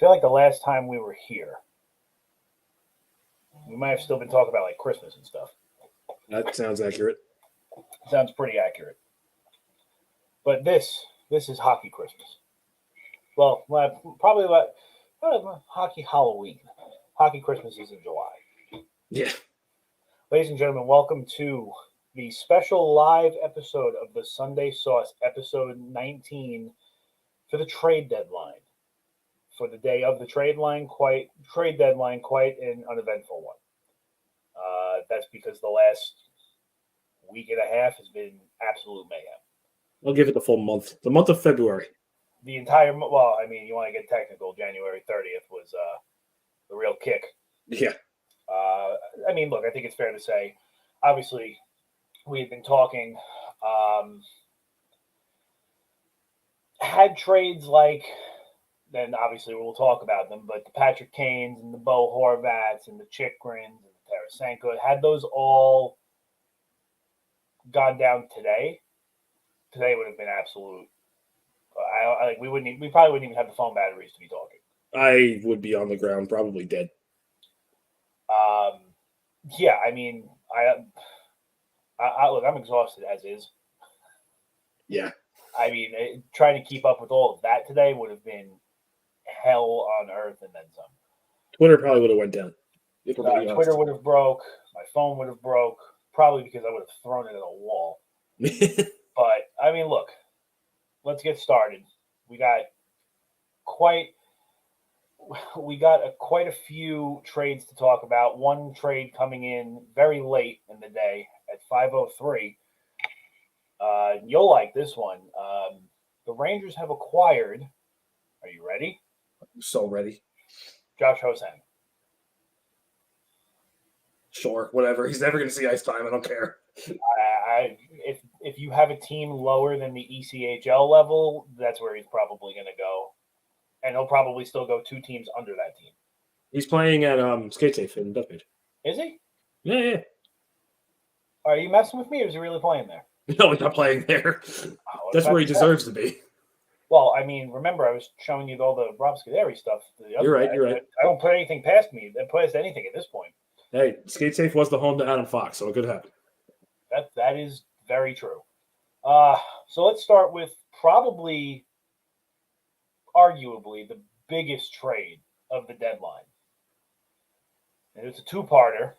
feel like the last time we were here, we might have still been talking about like Christmas and stuff. That sounds accurate. Sounds pretty accurate. But this is hockey Christmas. Well, probably like hockey Halloween. Hockey Christmas is in July. Yeah. Ladies and gentlemen, welcome to the special live episode of the Sunday Sauce, episode 19 for the trade deadline. For the day of the trade deadline, quite an uneventful one. That's because the last week and a half has been absolute mayhem. I'll give it the full month. The month of February. The entire, well, I mean, you want to get technical, January 30th was the real kick. Yeah. I mean, look, I think it's fair to say, obviously, we've been talking, had trades like, then obviously we'll talk about them, but the Patrick Kanes and the Bo Horvats and the Chikgrins and the Tarasenko, had those all gone down today would have been absolute. We probably wouldn't even have the phone batteries to be talking. I would be on the ground, probably dead. Yeah, I mean, I look, I'm exhausted as is. Yeah. I mean, trying to keep up with all of that today would have been hell on earth and then some. Twitter probably would have went down. Twitter would have broke. My phone would have broke. Probably because I would have thrown it at a wall. But, I mean, look, let's get started. We got quite a few trades to talk about. One trade coming in very late in the day at 5:03. You'll like this one. The Rangers have acquired. Are you ready? I'm so ready. Josh Hosang. Sure, whatever. He's never going to see ice time. I don't care. If you have a team lower than the ECHL level, that's where he's probably going to go. And he'll probably still go two teams under that team. He's playing at Skate Safe in Dutchbridge. Is he? Yeah. Are you messing with me, or is he really playing there? No, he's not playing there. Oh, that's where he deserves to be. Well, I mean, remember, I was showing you all the Rob Scuderi stuff. You're right. I don't put anything past me. Past anything at this point. Hey, Skate Safe was the home to Adam Fox, so it could happen. That is very true. So let's start with probably, arguably, the biggest trade of the deadline. And it's a two-parter,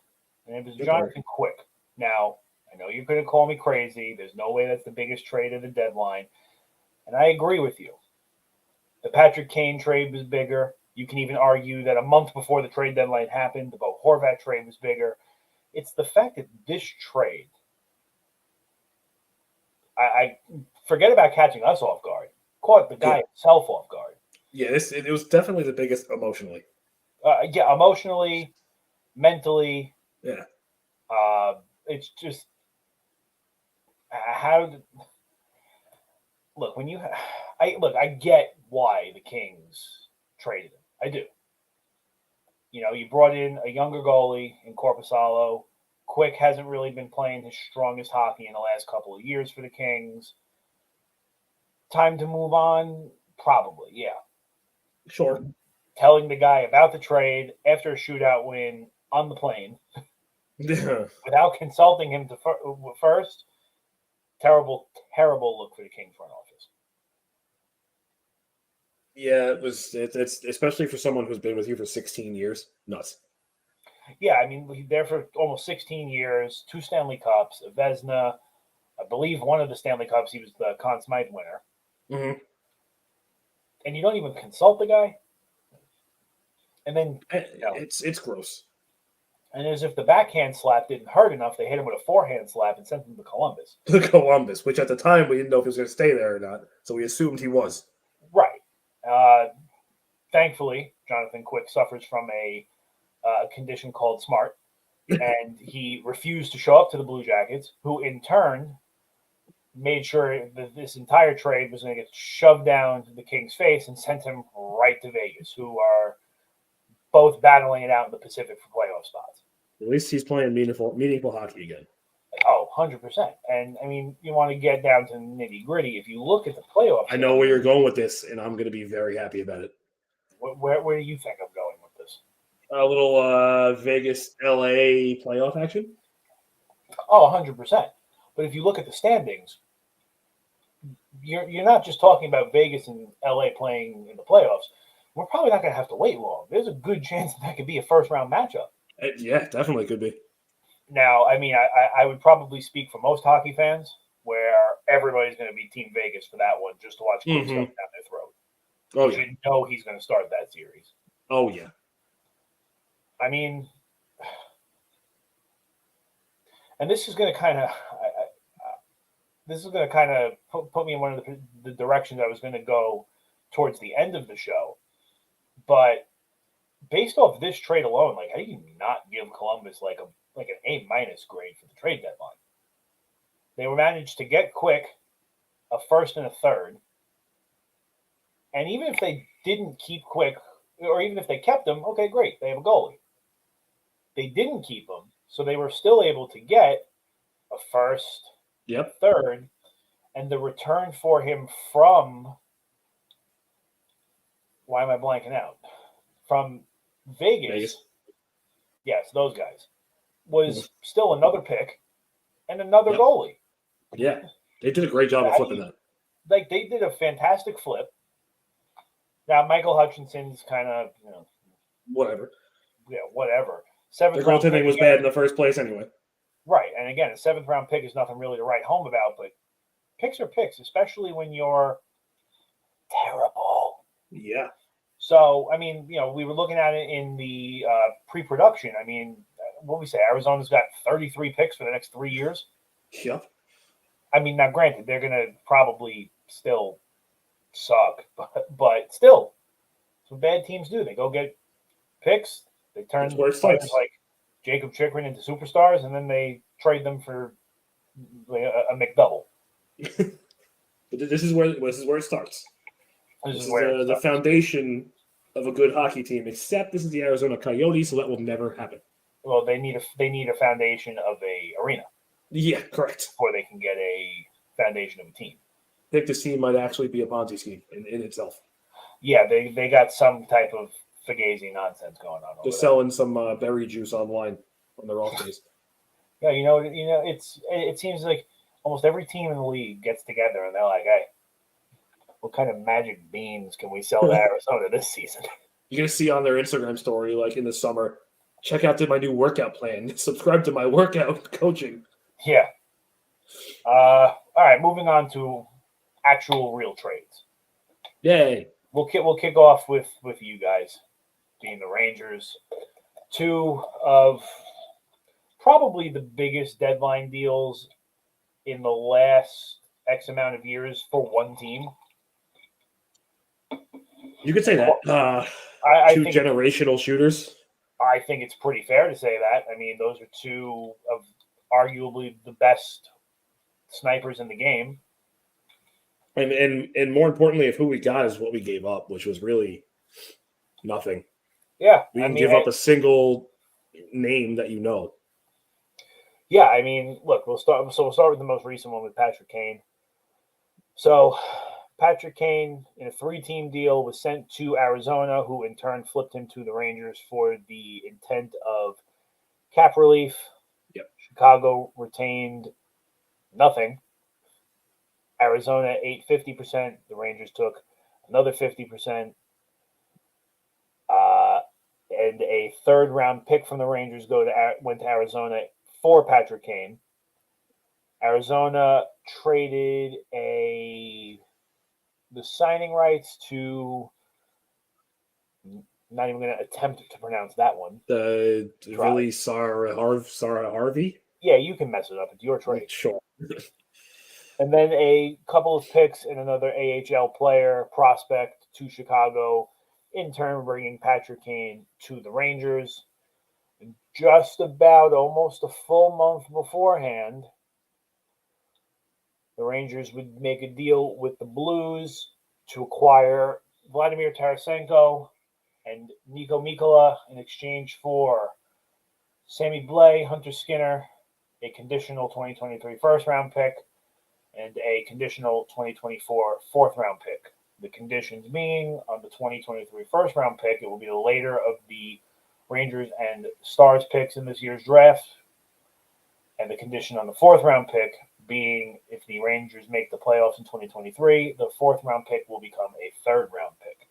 and it was Jonathan Quick. Now, I know you're going to call me crazy. There's no way that's the biggest trade of the deadline. And I agree with you. The Patrick Kane trade was bigger. You can even argue that a month before the trade deadline happened, the Bo Horvat trade was bigger. It's the fact that this trade, I forget about catching us off guard. Caught the guy himself off guard. Yeah, it was definitely the biggest emotionally. Emotionally, mentally. Yeah. It's just I get why the Kings traded him. I do. You know, you brought in a younger goalie in Korpisalo. Quick hasn't really been playing his strongest hockey in the last couple of years for the Kings. Time to move on? Probably, yeah. Sure. Telling the guy about the trade after a shootout win on the plane without consulting him first. Terrible look for the Kings front office. Yeah, it's especially for someone who's been with you for 16 years. Nuts. Yeah, I mean, he's there for almost 16 years, 2 Stanley Cups, a Vezina. I believe one of the Stanley Cups, he was the Conn Smythe winner. Mm-hmm. And you don't even consult the guy? And then it's gross. And as if the backhand slap didn't hurt enough, they hit him with a forehand slap and sent him to Columbus. Columbus, which at the time we didn't know if he was going to stay there or not, so we assumed he was. Right. Thankfully, Jonathan Quick suffers from a condition called SMART, and he refused to show up to the Blue Jackets, who in turn made sure that this entire trade was going to get shoved down the Kings' face and sent him right to Vegas, who are both battling it out in the Pacific for playoff spots. At least he's playing meaningful hockey again. Oh, 100%. And, I mean, you want to get down to nitty-gritty. If you look at the playoffs... I know where you're going with this, and I'm going to be very happy about it. Where do you think I'm going with this? A little Vegas LA playoff action. Oh, 100%. But if you look at the standings, you're not just talking about Vegas and LA playing in the playoffs. We're probably not going to have to wait long. There's a good chance that could be a first round matchup. Yeah, definitely could be. Now, I mean, I would probably speak for most hockey fans, where everybody's going to be Team Vegas for that one, just to watch Quick stuff down their throat. Oh yeah. You know he's going to start that series. Oh yeah. I mean, and this is going to kind of put me in one of the directions I was going to go towards the end of the show. But based off this trade alone, like, how do you not give Columbus like an A- grade for the trade deadline? They were managed to get Quick, a first and a third, and even if they didn't keep Quick, or even if they kept him, okay, great, they have a goalie. They didn't keep him, so they were still able to get a first, yep, third, and the return for him from, why am I blanking out? From Vegas. Yes, those guys, was still another pick and another goalie. Yeah, they did a great job of flipping that. Like, they did a fantastic flip. Now, Michael Hutchinson's kind of, whatever. Yeah, whatever. Their goaltending was bad in the first place anyway. Right, and again, a 7th round pick is nothing really to write home about, but picks are picks, especially when you're terrible. Yeah. So, I mean, we were looking at it in the pre-production. I mean, what we say, Arizona's got 33 picks for the next 3 years. Yep. I mean, now granted, they're going to probably still suck, but still, that's what bad teams do. They go get picks, they turn players like Jacob Chikrin into superstars, and then they trade them for a McDouble. This is where it starts. This is where the foundation of a good hockey team. Except this is the Arizona Coyotes, so that will never happen. Well, they need a foundation of a arena. Yeah, correct. Before they can get a foundation of a team. I think this team might actually be a Ponzi scheme in itself. Yeah, they got some type of fugazi nonsense going on. Just selling some berry juice online on their off days. Yeah, it seems like almost every team in the league gets together and they're like, "Hey, what kind of magic beans can we sell to Arizona this season?" You're gonna see on their Instagram story, like in the summer, check out my new workout plan. Subscribe to my workout coaching. Yeah. All right, moving on to actual real trades. Yay! We'll kick off with you guys, being the Rangers. Two of probably the biggest deadline deals in the last X amount of years for one team. You could say that. Two generational shooters. I think it's pretty fair to say that. I mean, those are two of arguably the best snipers in the game. And more importantly, of who we got is what we gave up, which was really nothing. Yeah. We didn't give up a single name that you know. Yeah, I mean, look, we'll start with the most recent one with Patrick Kane. So Patrick Kane, in a 3-team deal, was sent to Arizona, who in turn flipped him to the Rangers for the intent of cap relief. Yep. Chicago retained nothing. Arizona ate 50%. The Rangers took another 50%. And a 3rd-round pick from the Rangers went to Arizona for Patrick Kane. Arizona traded the signing rights to, not even going to attempt to pronounce that one. The really Sarah Harvey? Yeah, you can mess it up. It's your trade. Sure. And then a couple of picks and another AHL player prospect to Chicago, in turn bringing Patrick Kane to the Rangers. Just about almost a full month beforehand, the Rangers would make a deal with the Blues to acquire Vladimir Tarasenko and Nico Mikkola in exchange for Sammy Blais, Hunter Skinner, a conditional 2023 first-round pick, and a conditional 2024 4th-round pick. The conditions being on the 2023 first round pick, it will be the later of the Rangers and Stars picks in this year's draft. And the condition on the fourth round pick being if the Rangers make the playoffs in 2023, the fourth round pick will become a third round pick.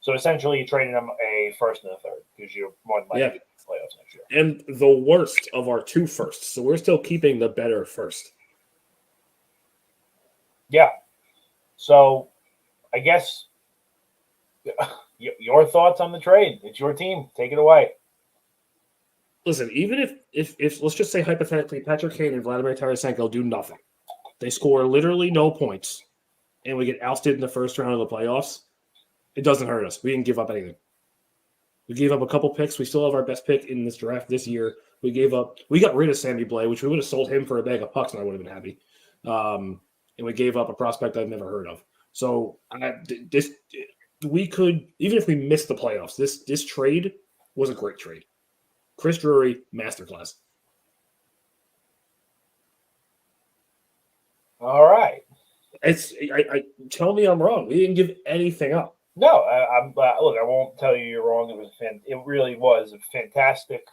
So essentially, you're trading them a first and a third because you're more than likely to make the playoffs next year. And the worst of our 2 firsts. So we're still keeping the better first. Yeah. So I guess your thoughts on the trade. It's your team. Take it away. Listen, even if let's just say hypothetically Patrick Kane and Vladimir Tarasenko do nothing. They score literally no points, and we get ousted in the first round of the playoffs. It doesn't hurt us. We didn't give up anything. We gave up a couple picks. We still have our best pick in this draft this year. We got rid of Sammy Blais, which we would have sold him for a bag of pucks, and I would have been happy. And we gave up a prospect I've never heard of. So we could, even if we missed the playoffs, this trade was a great trade. Chris Drury, masterclass. All right. I tell me I'm wrong. We didn't give anything up. No, look. I won't tell you you're wrong. It really was a fantastic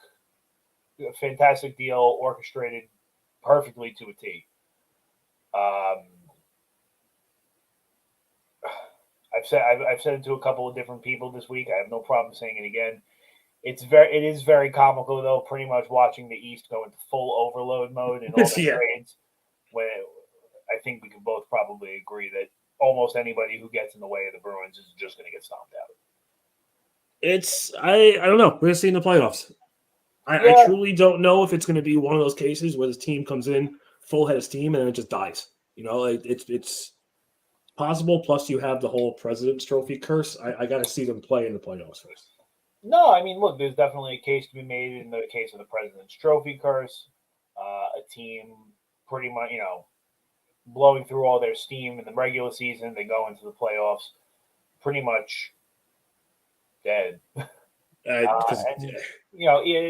deal, orchestrated perfectly to a T. I've said it to a couple of different people this week. I have no problem saying it again. It is very comical though. Pretty much watching the East go into full overload mode in all the trades. When I think we can both probably agree that almost anybody who gets in the way of the Bruins is just going to get stomped out. I don't know. We're going to see in the playoffs. I truly don't know if it's going to be one of those cases where this team comes in full head of steam and then it just dies. It's possible. Plus, you have the whole President's Trophy curse. I got to see them play in the playoffs first. No, I mean, look, there's definitely a case to be made in the case of the President's Trophy curse. A team pretty much, blowing through all their steam in the regular season, they go into the playoffs pretty much dead. And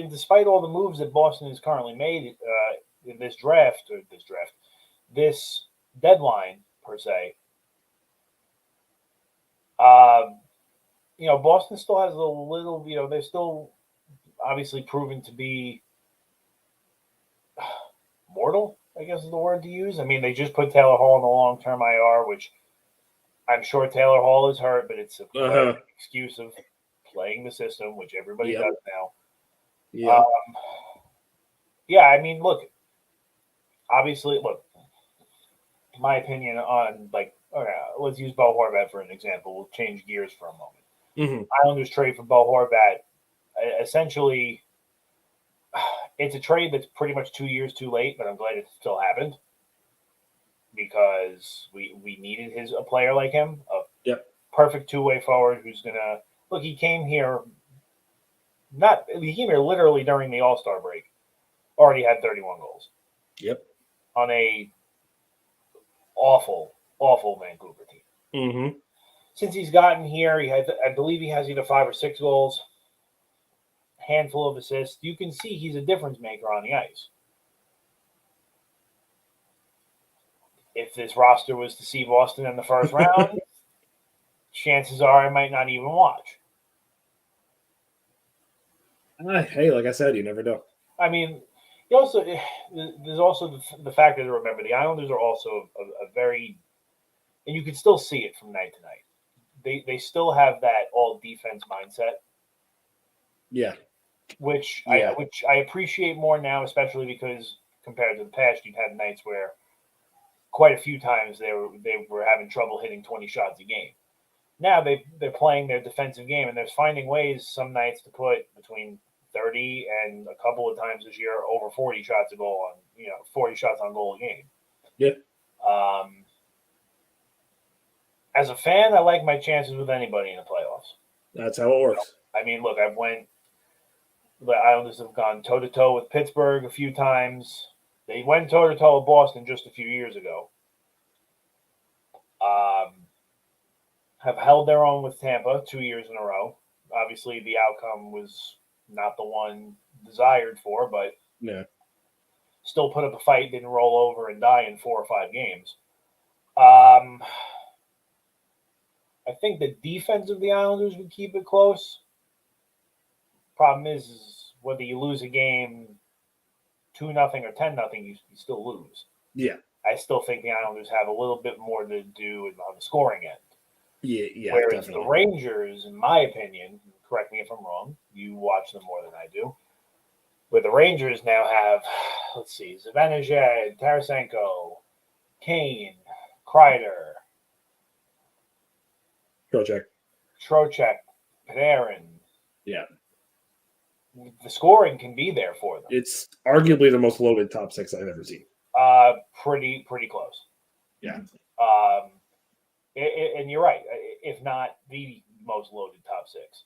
despite all the moves that Boston has currently made in this deadline per se, Boston still has a little, they're still obviously proven to be mortal, I guess is the word to use. I mean, they just put Taylor Hall in the long-term IR, which I'm sure Taylor Hall is hurt, but it's an excuse of playing the system, which everybody does now. Yeah. I mean, obviously, my opinion on, let's use Bo Horvat for an example. We'll change gears for a moment. Mm-hmm. Islanders trade for Bo Horvat. Essentially, it's a trade that's pretty much 2 years too late, but I'm glad it still happened because we needed a player like him, a perfect two-way forward who's going to – look, he came here literally during the All-Star break, already had 31 goals. Yep. On a awful Vancouver team. Mm-hmm. Since he's gotten here, I believe he has either 5 or 6 goals, handful of assists. You can see he's a difference maker on the ice. If this roster was to see Boston in the first round, chances are I might not even watch. Hey, like I said, you never know. I mean, there's also the fact that to remember the Islanders are also a very, and you can still see it from night to night. They still have that all defense mindset. Yeah. Which I appreciate more now, especially because compared to the past, you've had nights where quite a few times they were having trouble hitting 20 shots a game. Now they're playing their defensive game and they're finding ways some nights to put between 30 and a couple of times this year over 40 shots a goal on 40 shots on goal a game. Yeah. As a fan, I like my chances with anybody in the playoffs. That's how it works. I mean, look, the Islanders have gone toe-to-toe with Pittsburgh a few times. They went toe-to-toe with Boston just a few years ago. Have held their own with Tampa 2 years in a row. Obviously, the outcome was not the one desired for, but still put up a fight, didn't roll over and die in 4 or 5 games. I think the defense of the Islanders would keep it close. Problem is whether you lose a game 2-0 or 10-0, you still lose. Yeah. I still think the Islanders have a little bit more to do on the scoring end. Yeah, Whereas definitely. the Rangers, in my opinion, correct me if I'm wrong, you watch them more than I do, but the Rangers now have, let's see, Zibanejad, Tarasenko, Kane, Kreider, Trocheck, Panarin. Yeah. The scoring can be there for them. It's arguably the most loaded top six I've ever seen. Pretty close. Yeah. And you're right. If not the most loaded top six.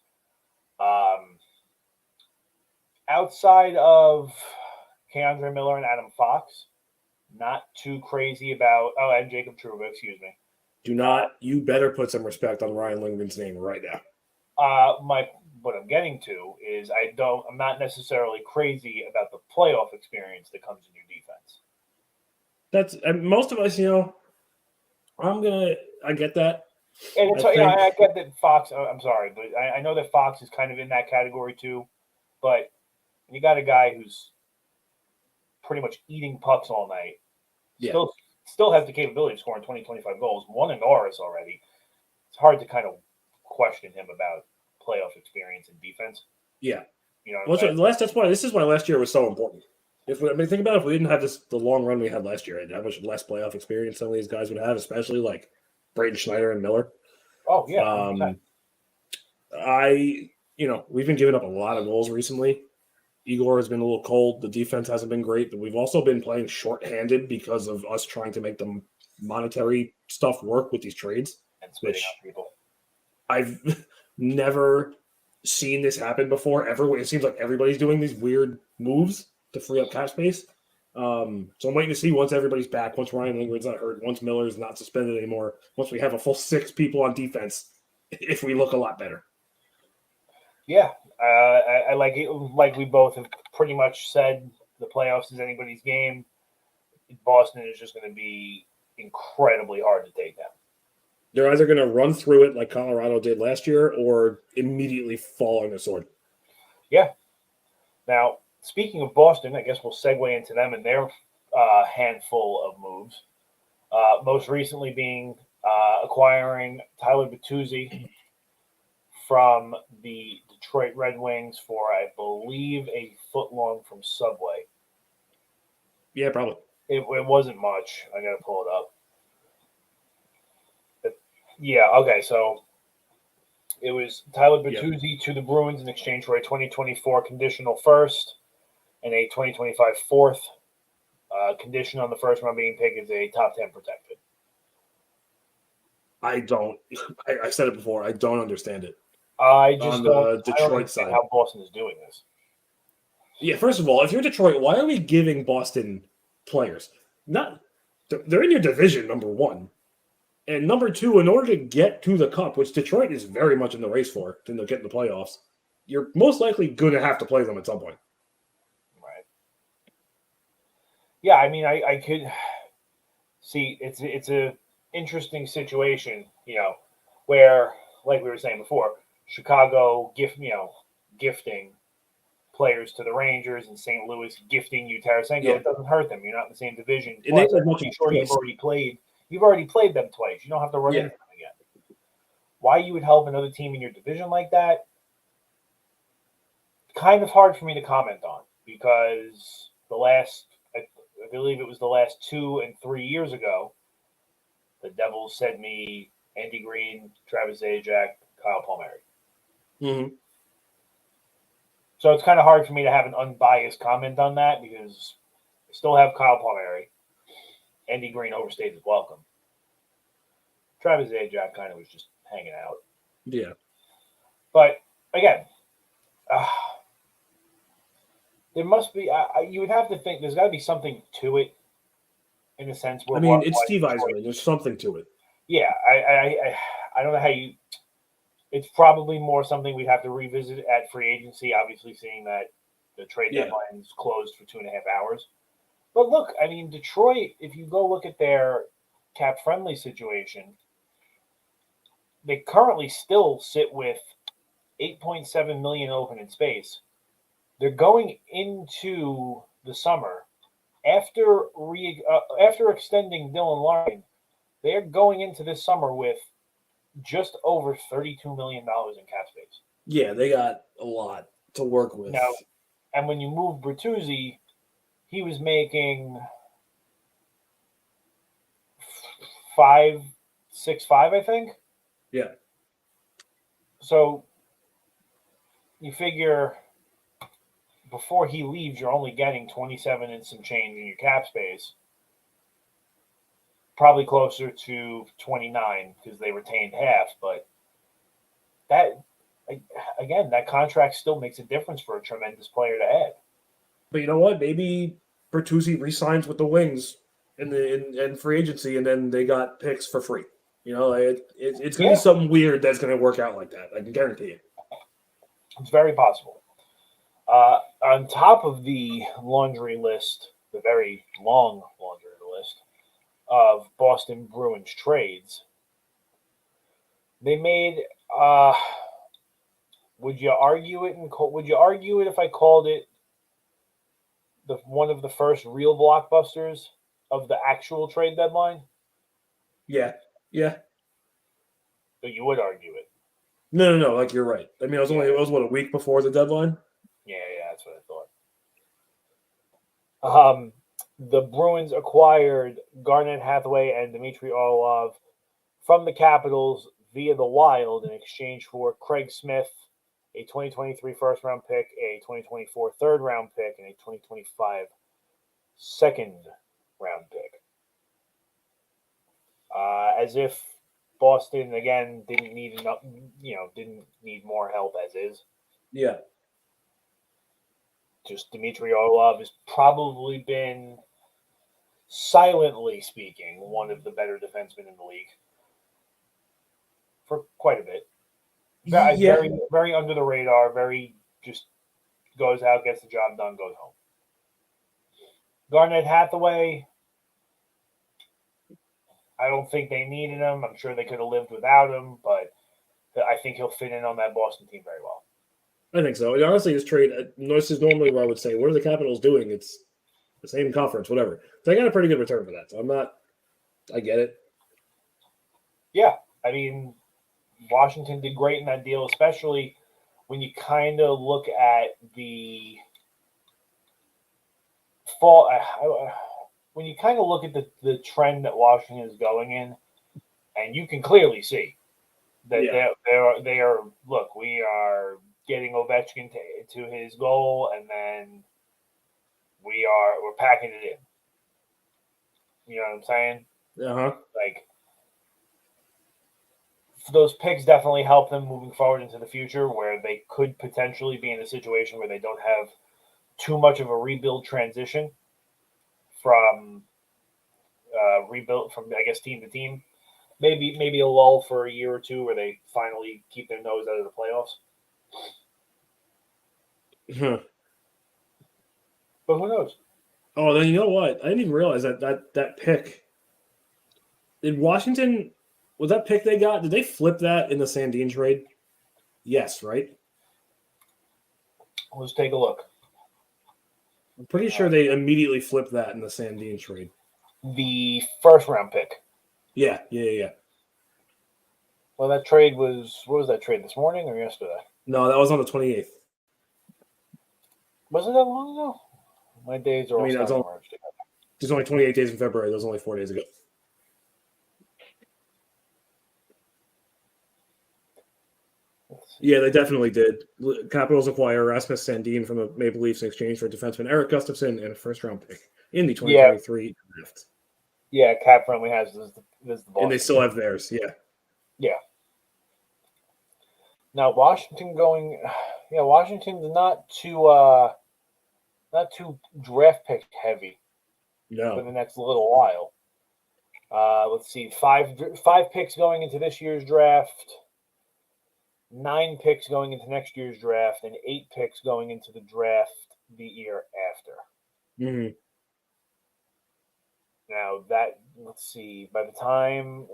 Outside of Keandre Miller and Adam Fox, not too crazy about. Oh, and Jacob Trouba. Excuse me. You better put some respect on Ryan Lindgren's name right now. What I'm getting to is I'm not necessarily crazy about the playoff experience that comes in your defense. And most of us, I get that. And I get that Fox. I'm sorry, but I know that Fox is kind of in that category too. But you got a guy who's pretty much eating pucks all night. Yeah. Still has the capability of scoring 20, 25 goals. Won in Norris already. It's hard to kind of question him about playoff experience and defense. Yeah. That's why this is why last year was so important. Think about if we didn't have the long run we had last year, and how much less playoff experience some of these guys would have, especially like Braden Schneider and Miller. Oh yeah. We've been giving up a lot of goals recently. Igor has been a little cold. The defense hasn't been great, but we've also been playing shorthanded because of us trying to make the monetary stuff work with these trades. And spitting out people. I've never seen this happen before, ever. It seems like everybody's doing these weird moves to free up cap space. So I'm waiting to see once everybody's back, once Ryan Lindgren's not hurt, once Miller's not suspended anymore, once we have a full 6 people on defense, if we look a lot better. Yeah, I like it. Like we both have pretty much said, the playoffs is anybody's game. Boston is just going to be incredibly hard to take down. They're either going to run through it like Colorado did last year or immediately fall on the sword. Yeah. Now, speaking of Boston, I guess we'll segue into them and their handful of moves. Most recently being acquiring Tyler Bertuzzi from the Detroit Red Wings for, I believe, a foot-long from Subway. Yeah, probably. It wasn't much. I got to pull it up. Yeah, okay, so it was Tyler Bertuzzi to the Bruins in exchange for a 2024 conditional first and a 2025 fourth. Condition on the first round being picked is a top 10 protected. I said it before, I don't understand it. I just don't Detroit side. How Boston is doing this. Yeah, first of all, if you're Detroit, why are we giving Boston players? They're in your division, number one. And number two, in order to get to the cup, which Detroit is very much in the race for, to get in the playoffs, you're most likely going to have to play them at some point. Right. Yeah, I mean, I could see it's a interesting situation, where, like we were saying before, Chicago gifting players to the Rangers and St. Louis gifting you Tarasenko. Yeah. It doesn't hurt them. You're not in the same division. Plus, I'm pretty sure you've already played them twice. You don't have to run into them again. Why you would help another team in your division like that? Kind of hard for me to comment on, because I believe it was the last 2 and 3 years ago, the Devils sent me Andy Green, Travis Zajac, Kyle Palmieri. Mm-hmm. So it's kind of hard for me to have an unbiased comment on that, because I still have Kyle Palmieri. Andy Green overstayed his welcome. Travis Zajac kind of was just hanging out. Yeah. But, again, there must be you would have to think there's got to be something to it, in a sense. Where it's Steve Yzerman. There's something to it. Yeah. I don't know how you – it's probably more something we'd have to revisit at free agency, obviously seeing that the trade deadline is closed for 2.5 hours. But look, I mean, Detroit, if you go look at their cap-friendly situation, they currently still sit with $8.7 million open in space. They're going into the summer after extending Dylan Larkin. They're going into this summer with just over $32 million in cap space. Yeah, they got a lot to work with. Now, and when you move Bertuzzi, he was making 5.65, I think. Yeah. So you figure before he leaves, you're only getting 27 and some change in your cap space. Probably closer to 29 because they retained half. But that, again, that contract still makes a difference for a tremendous player to add. But you know what? Maybe Bertuzzi re-signs with the Wings in free agency, and then they got picks for free. You know, it's going to be something weird that's going to work out like that. I can guarantee it. It's very possible. On top of the laundry list, the very long laundry list of Boston Bruins trades, they made. Would you argue it? Would you argue it if I called it one of the first real blockbusters of the actual trade deadline? Yeah. So you would argue it. No. Like you're right. I mean, it was a week before the deadline. Yeah, that's what I thought. The Bruins acquired Garnet Hathaway and Dmitry Orlov from the Capitals via the Wild in exchange for Craig Smith, a 2023 first-round pick, a 2024 third-round pick, and a 2025 second-round pick. As if Boston again didn't need more help as is. Yeah. Just Dmitry Orlov has probably been, silently speaking, one of the better defensemen in the league for quite a bit. Very, very under the radar. Very just goes out, gets the job done, goes home. Garnet Hathaway, I don't think they needed him. I'm sure they could have lived without him, but I think he'll fit in on that Boston team very well. I think so. Honestly, this trade, this is normally where I would say, what are the Capitals doing? It's the same conference, whatever. So I got a pretty good return for that. So I get it. Yeah. I mean, Washington did great in that deal, especially when you kind of look at the fall. When you kind of look at the trend that Washington is going in, and you can clearly see that they are. Look, we are getting Ovechkin to his goal, and then we're packing it in. You know what I'm saying? Like, those picks definitely help them moving forward into the future, where they could potentially be in a situation where they don't have too much of a rebuild transition from I guess team to team. Maybe a lull for a year or two where they finally keep their nose out of the playoffs. But who knows? Oh, then you know what? I didn't even realize that pick in Washington, was that pick they got, did they flip that in the Sandin trade? Yes, right? Let's take a look. I'm pretty sure they immediately flipped that in the Sandin trade. The first round pick. Yeah. Well, that trade was, what was that trade, this morning or yesterday? No, that was on the 28th. Wasn't that long ago? My days are all merged together. There's only 28 days in February. That was only 4 days ago. Yeah, they definitely did. Capitals acquire Rasmus Sandin from the Maple Leafs in exchange for defenseman Eric Gustafsson and a first-round pick in the 2023 draft. Yeah, Cap Friendly has this the Boston. And they still have theirs, yeah. Yeah. Now Washington's not too draft pick heavy. No. For the next little while. Let's see, five picks going into this year's draft, 9 picks going into next year's draft, and 8 picks going into the draft the year after. Mm-hmm. Now that let's see, by the time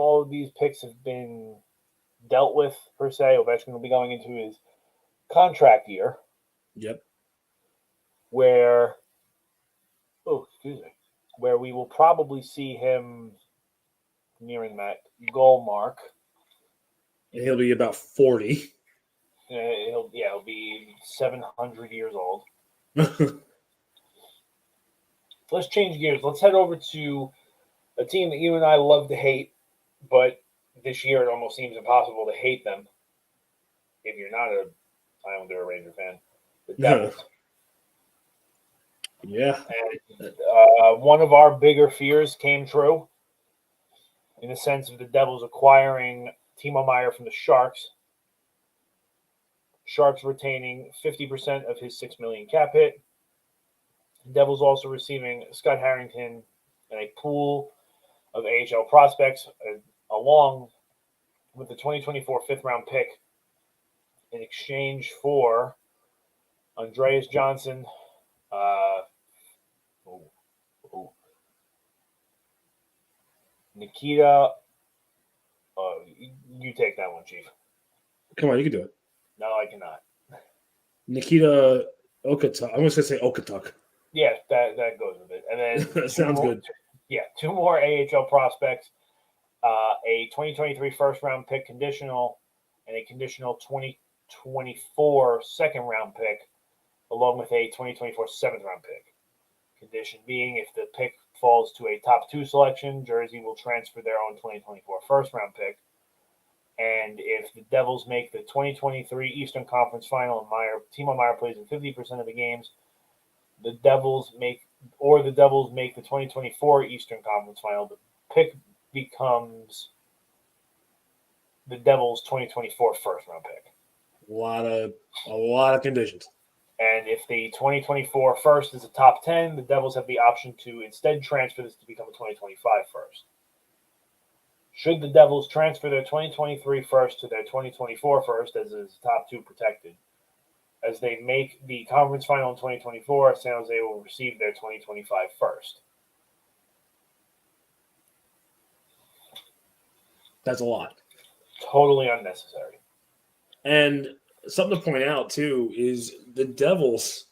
all of these picks have been dealt with per se, Ovechkin will be going into his contract year, Yep. where where we will probably see him nearing that goal mark. And he'll be about 40. He'll be 700 years old. Let's change gears. Let's head over to a team that you and I love to hate, but this year it almost seems impossible to hate them if you're not a Islander or Ranger fan. The Devils. Yeah. And one of our bigger fears came true in the sense of the Devils acquiring Timo Meier from the Sharks. Sharks retaining 50% of his $6 million cap hit. Devils also receiving Scott Harrington and a pool of AHL prospects, along with the 2024 fifth-round pick in exchange for Andreas Johnson. Nikita. You take that one, Chief. Come on, you can do it. No, I cannot. Nikita Okatuk. I'm just going to say Okatuk. Yeah, that goes with it. And then that sounds good. Yeah, 2 more AHL prospects, a 2023 first-round pick conditional, and a conditional 2024 second-round pick, along with a 2024 seventh-round pick. Condition being, if the pick falls to a top 2 selection, Jersey will transfer their own 2024 first-round pick. And if the Devils make the 2023 Eastern Conference Final and Timo Meier plays in 50% of the games, the Devils make the 2024 Eastern Conference Final, the pick becomes the Devils' 2024 first-round pick. A lot of conditions. And if the 2024 first is a top 10, the Devils have the option to instead transfer this to become a 2025 first. Should the Devils transfer their 2023 first to their 2024 first, as is top 2 protected, as they make the conference final in 2024, San Jose will receive their 2025 first. That's a lot. Totally unnecessary. And something to point out, too, is the Devils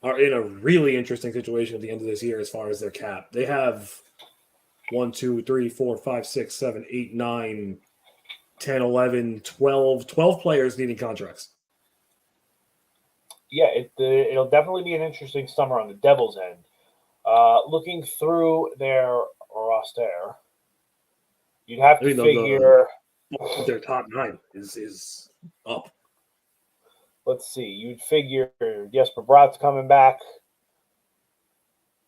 are in a really interesting situation at the end of this year as far as their cap. They have 1, 2, 3, 4, 5, 6, 7, 8, 9, 10, 11, 12 players needing contracts. Yeah, it'll definitely be an interesting summer on the Devils' end. Looking through their roster, you'd have to figure their top 9 is up. Let's see. You'd figure Jesper Bratt's coming back.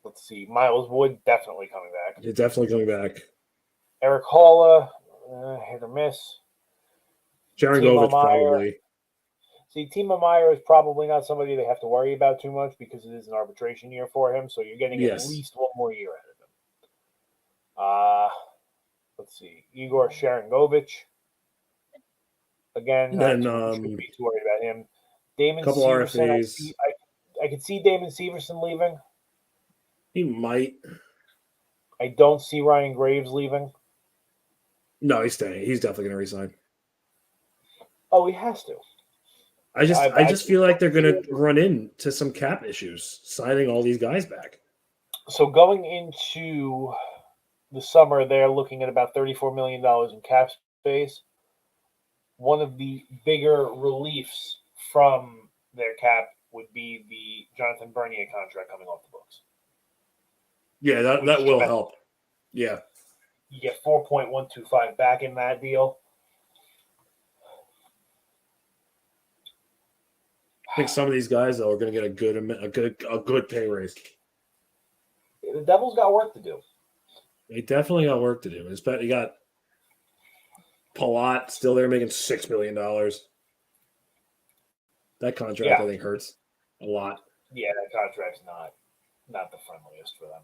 Let's see. Miles Wood definitely coming back. He's definitely coming back. Eric Halla, hit or miss. Jaron Govich probably. See, Timo Meier is probably not somebody they have to worry about too much because it is an arbitration year for him, so you're getting at least 1 more year ahead of him. Let's see. Igor Sharangovich. Again, shouldn't be too worried about him. Damon couple Severson. RFAs. I could see Damon Severson leaving. He might. I don't see Ryan Graves leaving. No, he's staying. He's definitely going to resign. Oh, he has to. I just feel like they're going to run into some cap issues signing all these guys back. So going into the summer, they're looking at about $34 million in cap space. One of the bigger reliefs from their cap would be the Jonathan Bernier contract coming off the books. Yeah, that will help. Yeah. You get 4.125 back in that deal. I think some of these guys though are going to get a good pay raise. The Devils got work to do. They definitely got work to do. You got Palat still there making $6 million. That contract I think hurts a lot. Yeah, that contract's not the friendliest for them.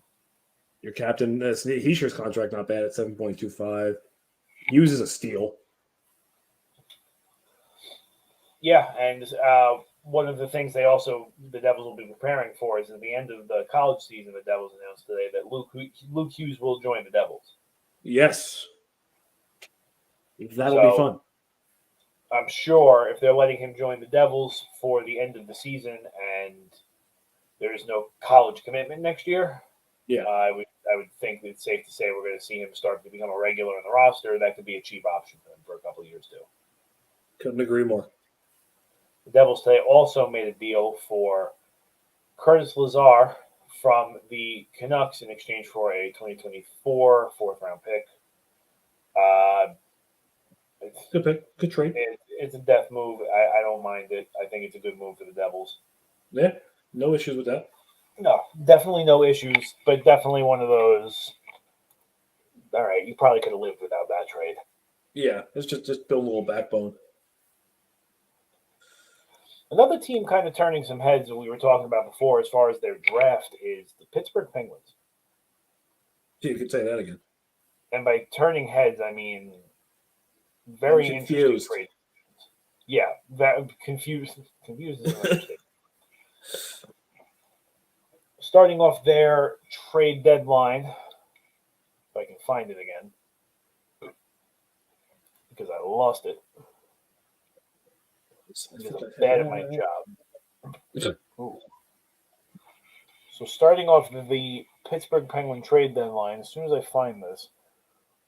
Your captain, Heischer's contract not bad at 7.25. Hughes is a steal. Yeah, and one of the things the Devils will be preparing for is at the end of the college season, the Devils announced today that Luke Hughes will join the Devils. Yes. That'll be So fun. I'm sure if they're letting him join the Devils for the end of the season and there's no college commitment next year, Yeah. I would think it's safe to say we're going to see him start to become a regular on the roster. That could be a cheap option for him for a couple of years too. Couldn't agree more. The Devils today also made a deal for Curtis Lazar from the Canucks in exchange for a 2024 fourth-round pick. Good pick. Good trade. It's a death move. I don't mind it. I think it's a good move for the Devils. Yeah. No issues with that. No, definitely no issues, but definitely one of those. All right, you probably could have lived without that trade. Yeah. It's just build a little backbone. Another team kind of turning some heads that we were talking about before as far as their draft is the Pittsburgh Penguins. You could say that again. And by turning heads, I mean very interesting trade. Yeah, that confused is an understatement. Starting off their trade deadline, if I can find it again, because I lost it. Because I'm bad at my job. So starting off the Pittsburgh Penguin trade deadline, as soon as I find this,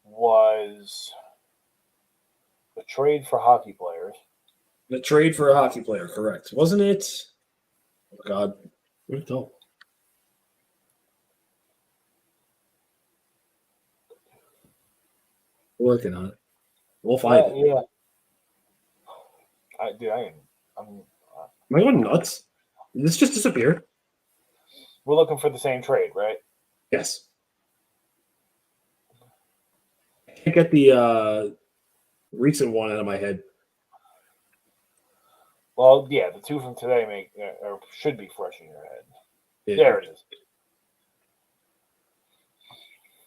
was a trade for hockey players. The trade for a hockey player, correct. Wasn't it? Oh, God. Where'd it go? Working on it. We'll find it. Yeah. I'm Am I going nuts? Did this just disappear? We're looking for the same trade, right? Yes. I can't get the recent one out of my head. Well, yeah, the two from today should be fresh in your head. Yeah. There it is.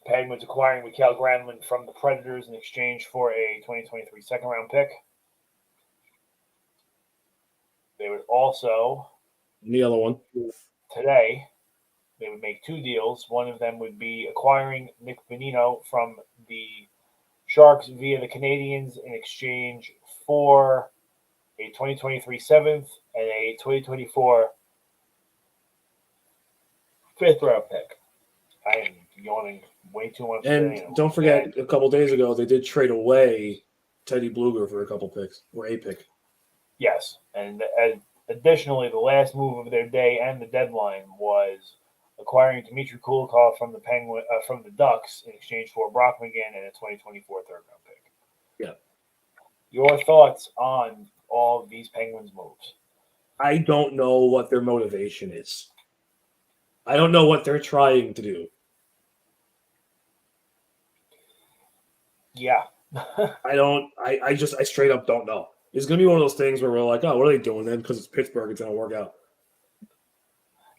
Penguins acquiring Mikael Granlund from the Predators in exchange for a 2023 second-round pick. They would also, The other one. today, they would make two deals. One of them would be acquiring Nick Bonino from the Sharks via the Canadiens in exchange for a 2023 seventh and a 2024 fifth-round pick. I am yawning way too much. And don't forget, a couple days ago, they did trade away Teddy Bluger for a couple picks, or a pick. Yes, and additionally, the last move of their day and the deadline was acquiring Dmitry Kulikov from the Ducks in exchange for Brock McGinn and a 2024 third-round pick. Yeah. Your thoughts on all of these Penguins moves? I don't know what their motivation is. I don't know what they're trying to do. Yeah. I straight up don't know. It's going to be one of those things where we're like, oh, what are they doing then? Because it's Pittsburgh, it's going to work out.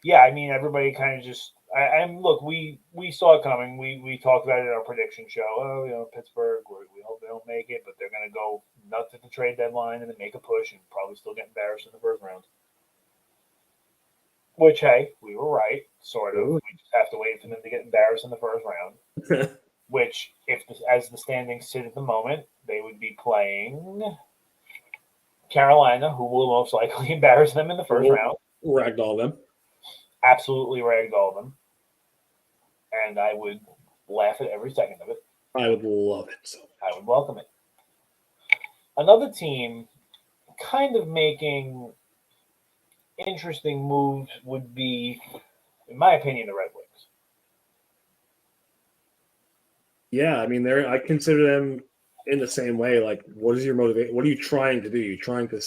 Yeah, I mean, everybody kind of just and look, we saw it coming. We talked about it in our prediction show. Oh, Pittsburgh, we hope they don't make it, but they're going to go nuts at the trade deadline and then make a push and probably still get embarrassed in the first round. Which, hey, we were right, sort of. We just have to wait for them to get embarrassed in the first round. Which, as the standings sit at the moment, they would be playing Carolina, who will most likely embarrass them in the first round. Ragdoll them. Absolutely ragdoll them. And I would laugh at every second of it. I would love it. I would welcome it. Another team kind of making interesting moves would be, in my opinion, the Red Wings. Yeah, I mean, I consider them in the same way. Like, what is your motivation? What are you trying to do? You trying to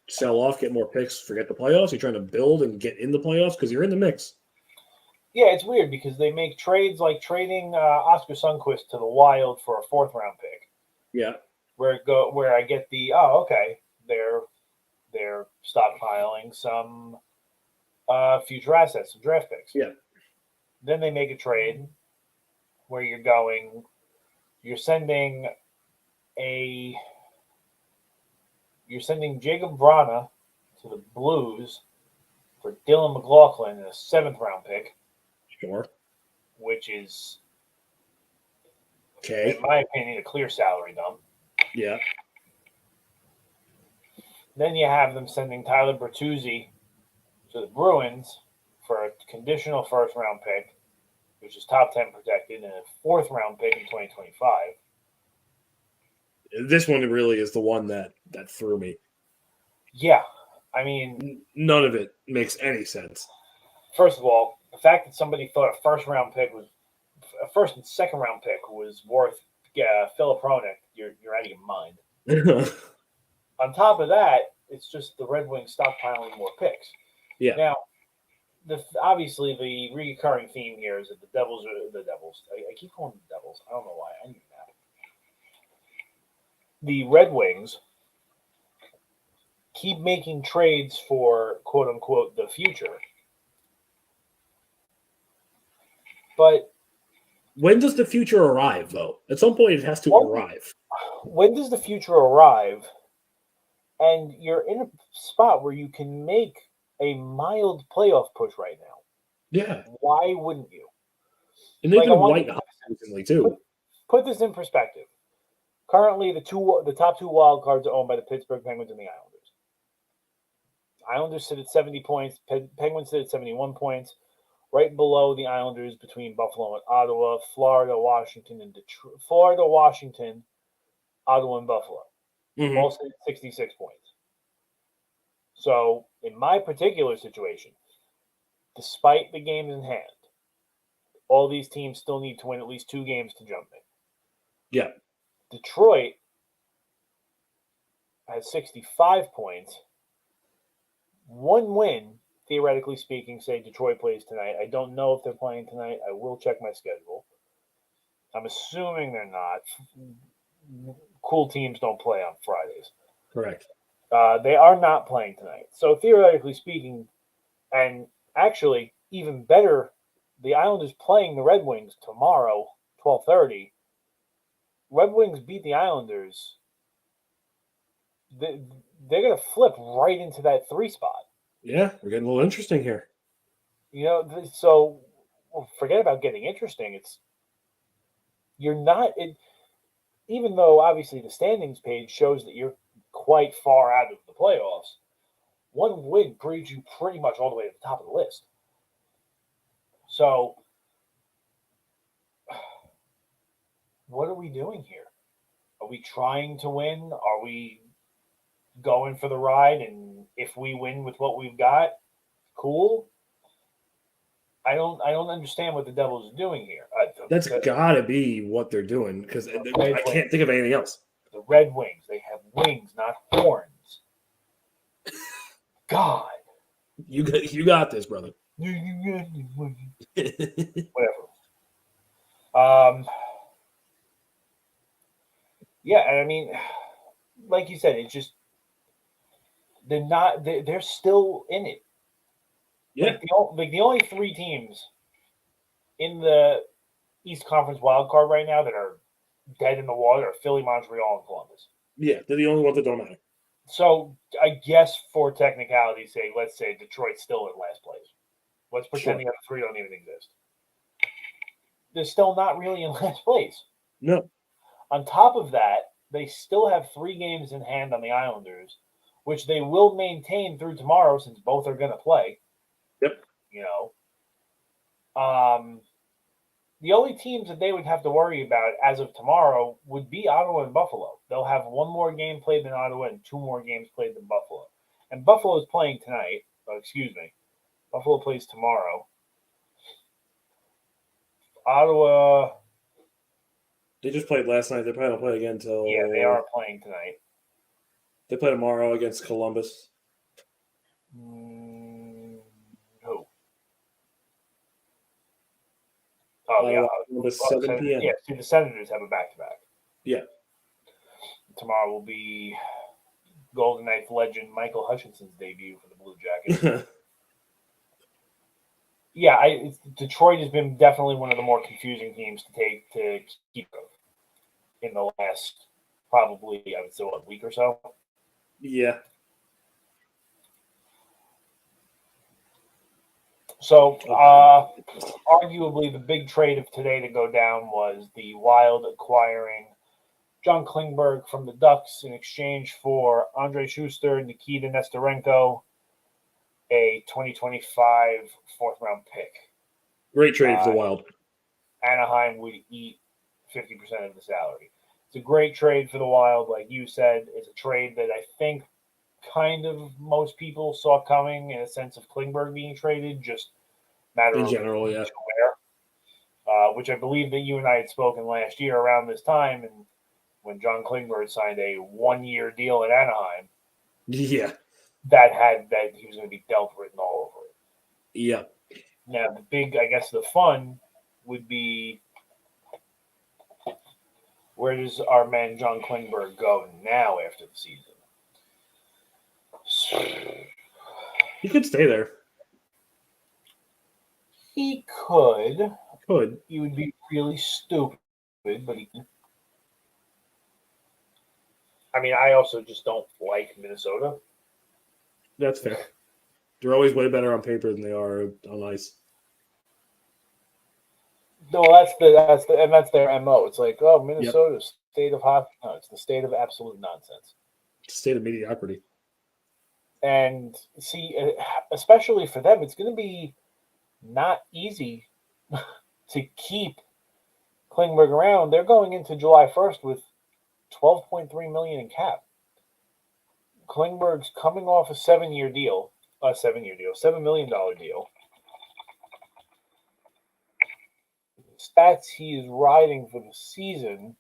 sell off, get more picks, forget the playoffs? You're trying to build and get in the playoffs because you're in the mix. Yeah, it's weird because they make trades like trading Oscar Sundqvist to the Wild for a fourth-round pick. Yeah, where I get they're stockpiling some future assets, some draft picks. Yeah. Then they make a trade where you're sending Jacob Vrana to to the Blues for Dylan McLaughlin and a 7th-round pick. Sure. Which is, Okay. in my opinion, a clear salary dump. Yeah. Then you have them sending Tyler Bertuzzi to the Bruins for a conditional 1st-round pick, which is top 10 protected, and a 4th-round pick in 2025. This one really is the one that threw me. Yeah. I mean, none of it makes any sense. First of all, the fact that somebody thought a 1st-round pick was a 1st and 2nd-round pick was worth Philip Hronek, you're out of your mind. On top of that, it's just the Red Wings stockpiling more picks. Yeah. Now, obviously, the recurring theme here is that the Devils are the Devils. I keep calling them the Devils. I don't know why. I need that. The Red Wings keep making trades for "quote unquote" the future, but when does the future arrive? Though, at some point, it has to arrive. When does the future arrive? And you're in a spot where you can make a mild playoff push right now. Yeah. Why wouldn't you? And they've been white hot recently too. Put this in perspective. Currently, the top 2 wild cards are owned by the Pittsburgh Penguins and the Islanders. Islanders sit at 70 points. Penguins sit at 71 points. Right below the Islanders, between Buffalo and Ottawa, Florida, Washington, and Detroit. Florida, Washington, Ottawa, and Buffalo. Mm-hmm. All sit at 66 points. So, in my particular situation, despite the games in hand, all these teams still need to win at least 2 games to jump in. Yeah. Detroit has 65 points. 1 win, theoretically speaking, say Detroit plays tonight. I don't know if they're playing tonight. I will check my schedule. I'm assuming they're not. Cool teams don't play on Fridays. Correct. They are not playing tonight. So theoretically speaking, and actually even better, the Islanders playing the Red Wings tomorrow, 12:30. Red Wings beat the Islanders. They're going to flip right into that 3 spot. Yeah, we're getting a little interesting here. So forget about getting interesting. You're not. Even though obviously the standings page shows that you're quite far out of the playoffs, 1 win brings you pretty much all the way to the top of the list. So, what are we doing here? Are we trying to win? Are we going for the ride? And if we win with what we've got, cool. I don't understand what the Devils are doing here. That's got to be what they're doing, because I can't think of anything else. The Red Wings, they have wings, not horns. God. You got this, brother. Whatever. Yeah, and I mean, like you said, it's just they're still in it. Yeah. Like the only 3 teams in the East Conference wild card right now that are dead in the water are Philly, Montreal, and Columbus. Yeah, they're the only ones that don't matter. So I guess for technicality's sake, let's say Detroit's still in last place. Let's pretend the other 3 don't even exist. They're still not really in last place. No. On top of that, they still have 3 games in hand on the Islanders, which they will maintain through tomorrow since both are going to play. Yep. The only teams that they would have to worry about as of tomorrow would be Ottawa and Buffalo. They'll have 1 more game played than Ottawa and 2 more games played than Buffalo. And Buffalo is playing tonight. Buffalo plays tomorrow. Ottawa. They just played last night. They probably don't play again until. Yeah, they are playing tonight. They play tomorrow against Columbus. Who? Oh, yeah. Columbus, 7 p.m. Yeah, see, the Senators have a back-to-back. Yeah. Tomorrow will be Golden Knights legend Michael Hutchinson's debut for the Blue Jackets. Yeah, Detroit has been definitely one of the more confusing teams to keep of in the last probably, I would say, week or so. Yeah. So, arguably, the big trade of today to go down was the Wild acquiring John Klingberg from the Ducks in exchange for Andre Schuster, Nikita Nesterenko, a 2025 fourth round pick. Great trade for the Wild. Anaheim would eat 50% of the salary. It's a great trade for the Wild. Like you said, it's a trade that I think kind of most people saw coming in a sense of Klingberg being traded, just matter in of general, yeah. Where, which I believe that you and I had spoken last year around this time, and when John Klingberg signed a 1-year deal at Anaheim, yeah, that he was going to be dealt written all over it. Yeah. Now the big, I guess, the fun would be, where does our man John Klingberg go now after the season? He could stay there. He could. Could. He would be really stupid, but he can. I mean, I also just don't like Minnesota. That's fair. They're always way better on paper than they are on ice. No, that's their MO. It's like, oh, Minnesota's state of hockey. No, it's the state of absolute nonsense. State of mediocrity. And see, especially for them, it's going to be not easy to keep Klingberg around. They're going into July 1st with $12.3 million in cap. Klingberg's coming off a $7 million deal. Stats he is riding for the season.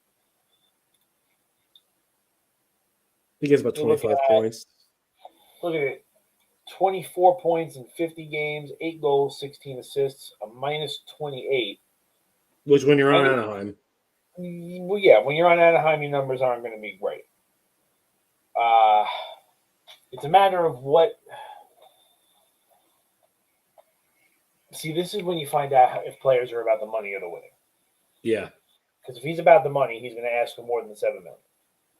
He gets about 25 points. Look at it. 24 points in 50 games, 8 goals, 16 assists, a minus 28. Which, when you're on Anaheim. Well, yeah, when you're on Anaheim, your numbers aren't going to be great. It's a matter of what. See, this is when you find out if players are about the money or the winning. Yeah. Because if he's about the money, he's going to ask for more than $7 million.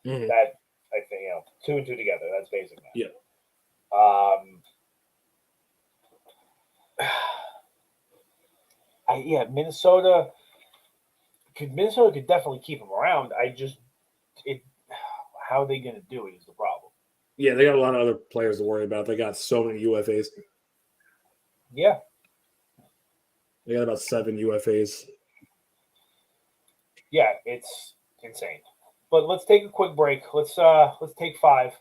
Mm-hmm. That, I think, 2 and 2 together. That's basic math. Yeah. Minnesota could definitely keep him around. How are they going to do it is the problem. Yeah, they got a lot of other players to worry about. They got so many UFAs. Yeah. They got about 7 UFAs. Yeah, it's insane. But let's take a quick break. Let's take 5.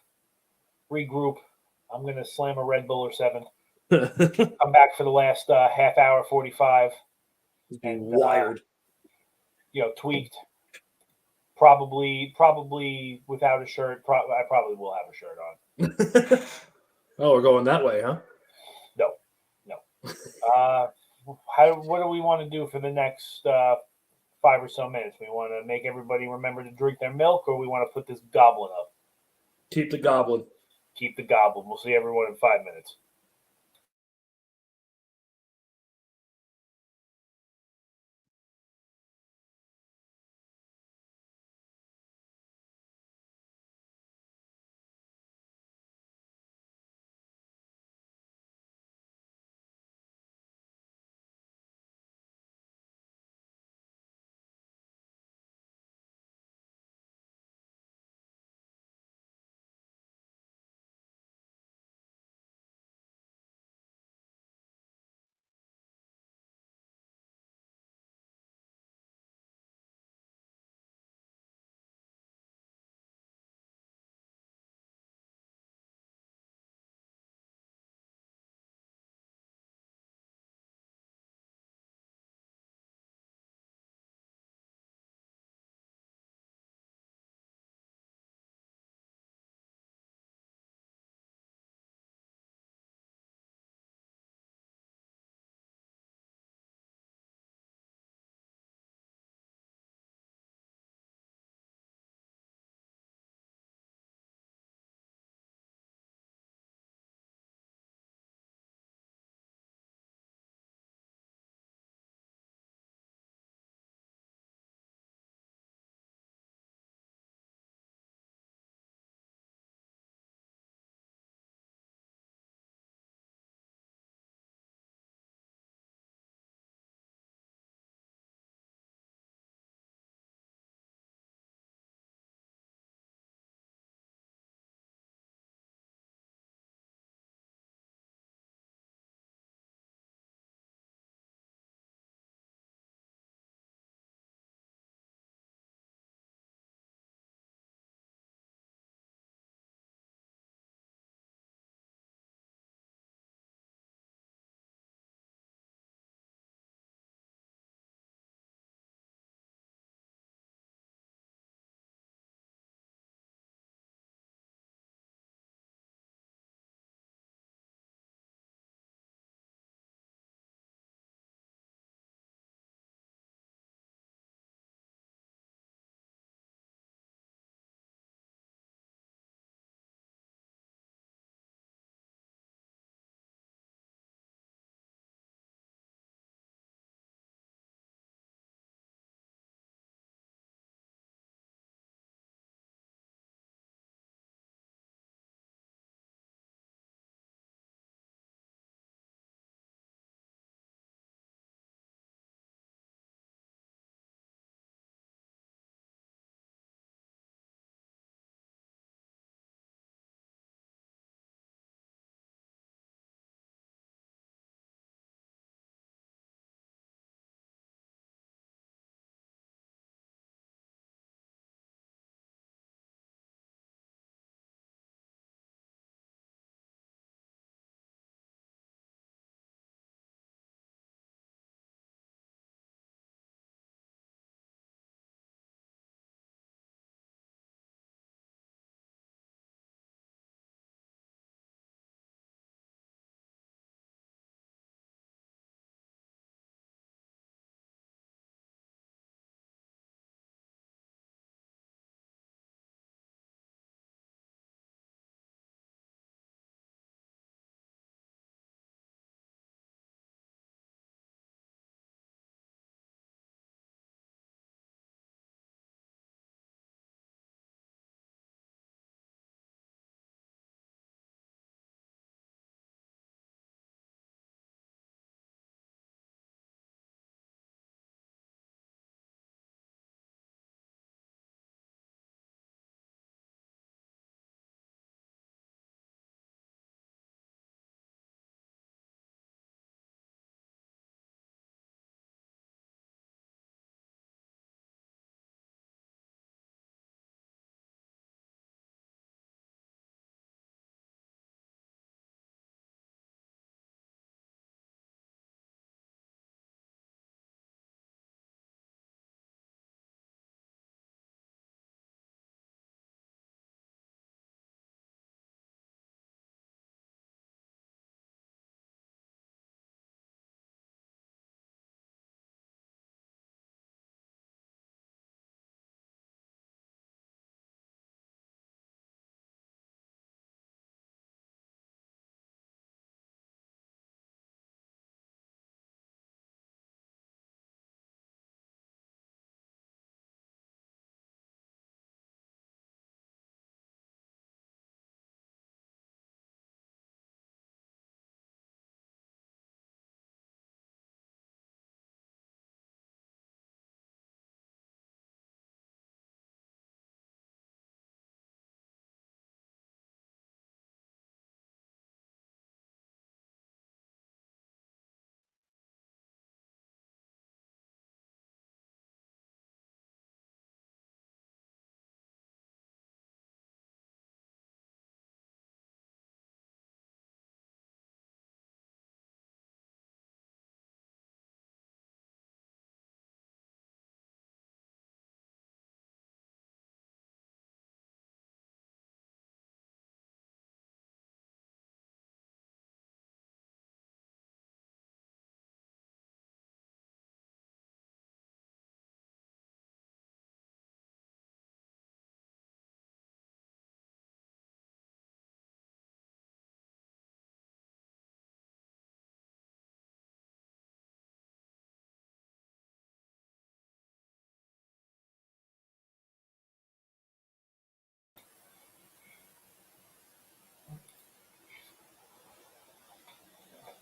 Regroup. I'm going to slam a Red Bull or 7. Come back for the last half hour, 45. And wired. Tweaked. Probably without a shirt. I probably will have a shirt on. Oh, we're going that way, huh? No. What do we want to do for the next 5 or so minutes? We want to make everybody remember to drink their milk, or we want to put this goblin up? Keep the goblin. Keep the goblin. We'll see everyone in 5 minutes.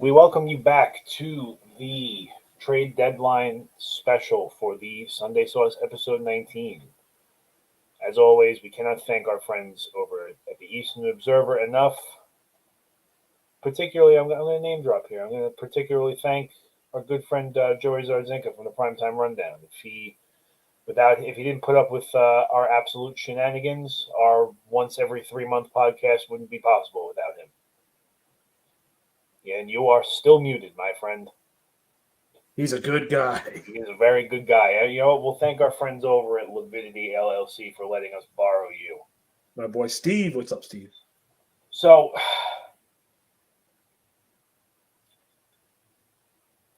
We welcome you back to the trade deadline special for the Sunday Sauce episode 19. As always, we cannot thank our friends over at the Eastern Observer enough. Particularly, I'm going to name drop here. I'm going to particularly thank our good friend Joey Zardzinka from the Primetime Rundown. If he didn't put up with our absolute shenanigans, our once every 3 month podcast wouldn't be possible without him. Yeah, and you are still muted, my friend. He's a good guy. He is a very good guy. You know what? We'll thank our friends over at Lividity LLC for letting us borrow you. My boy Steve. What's up, Steve? So,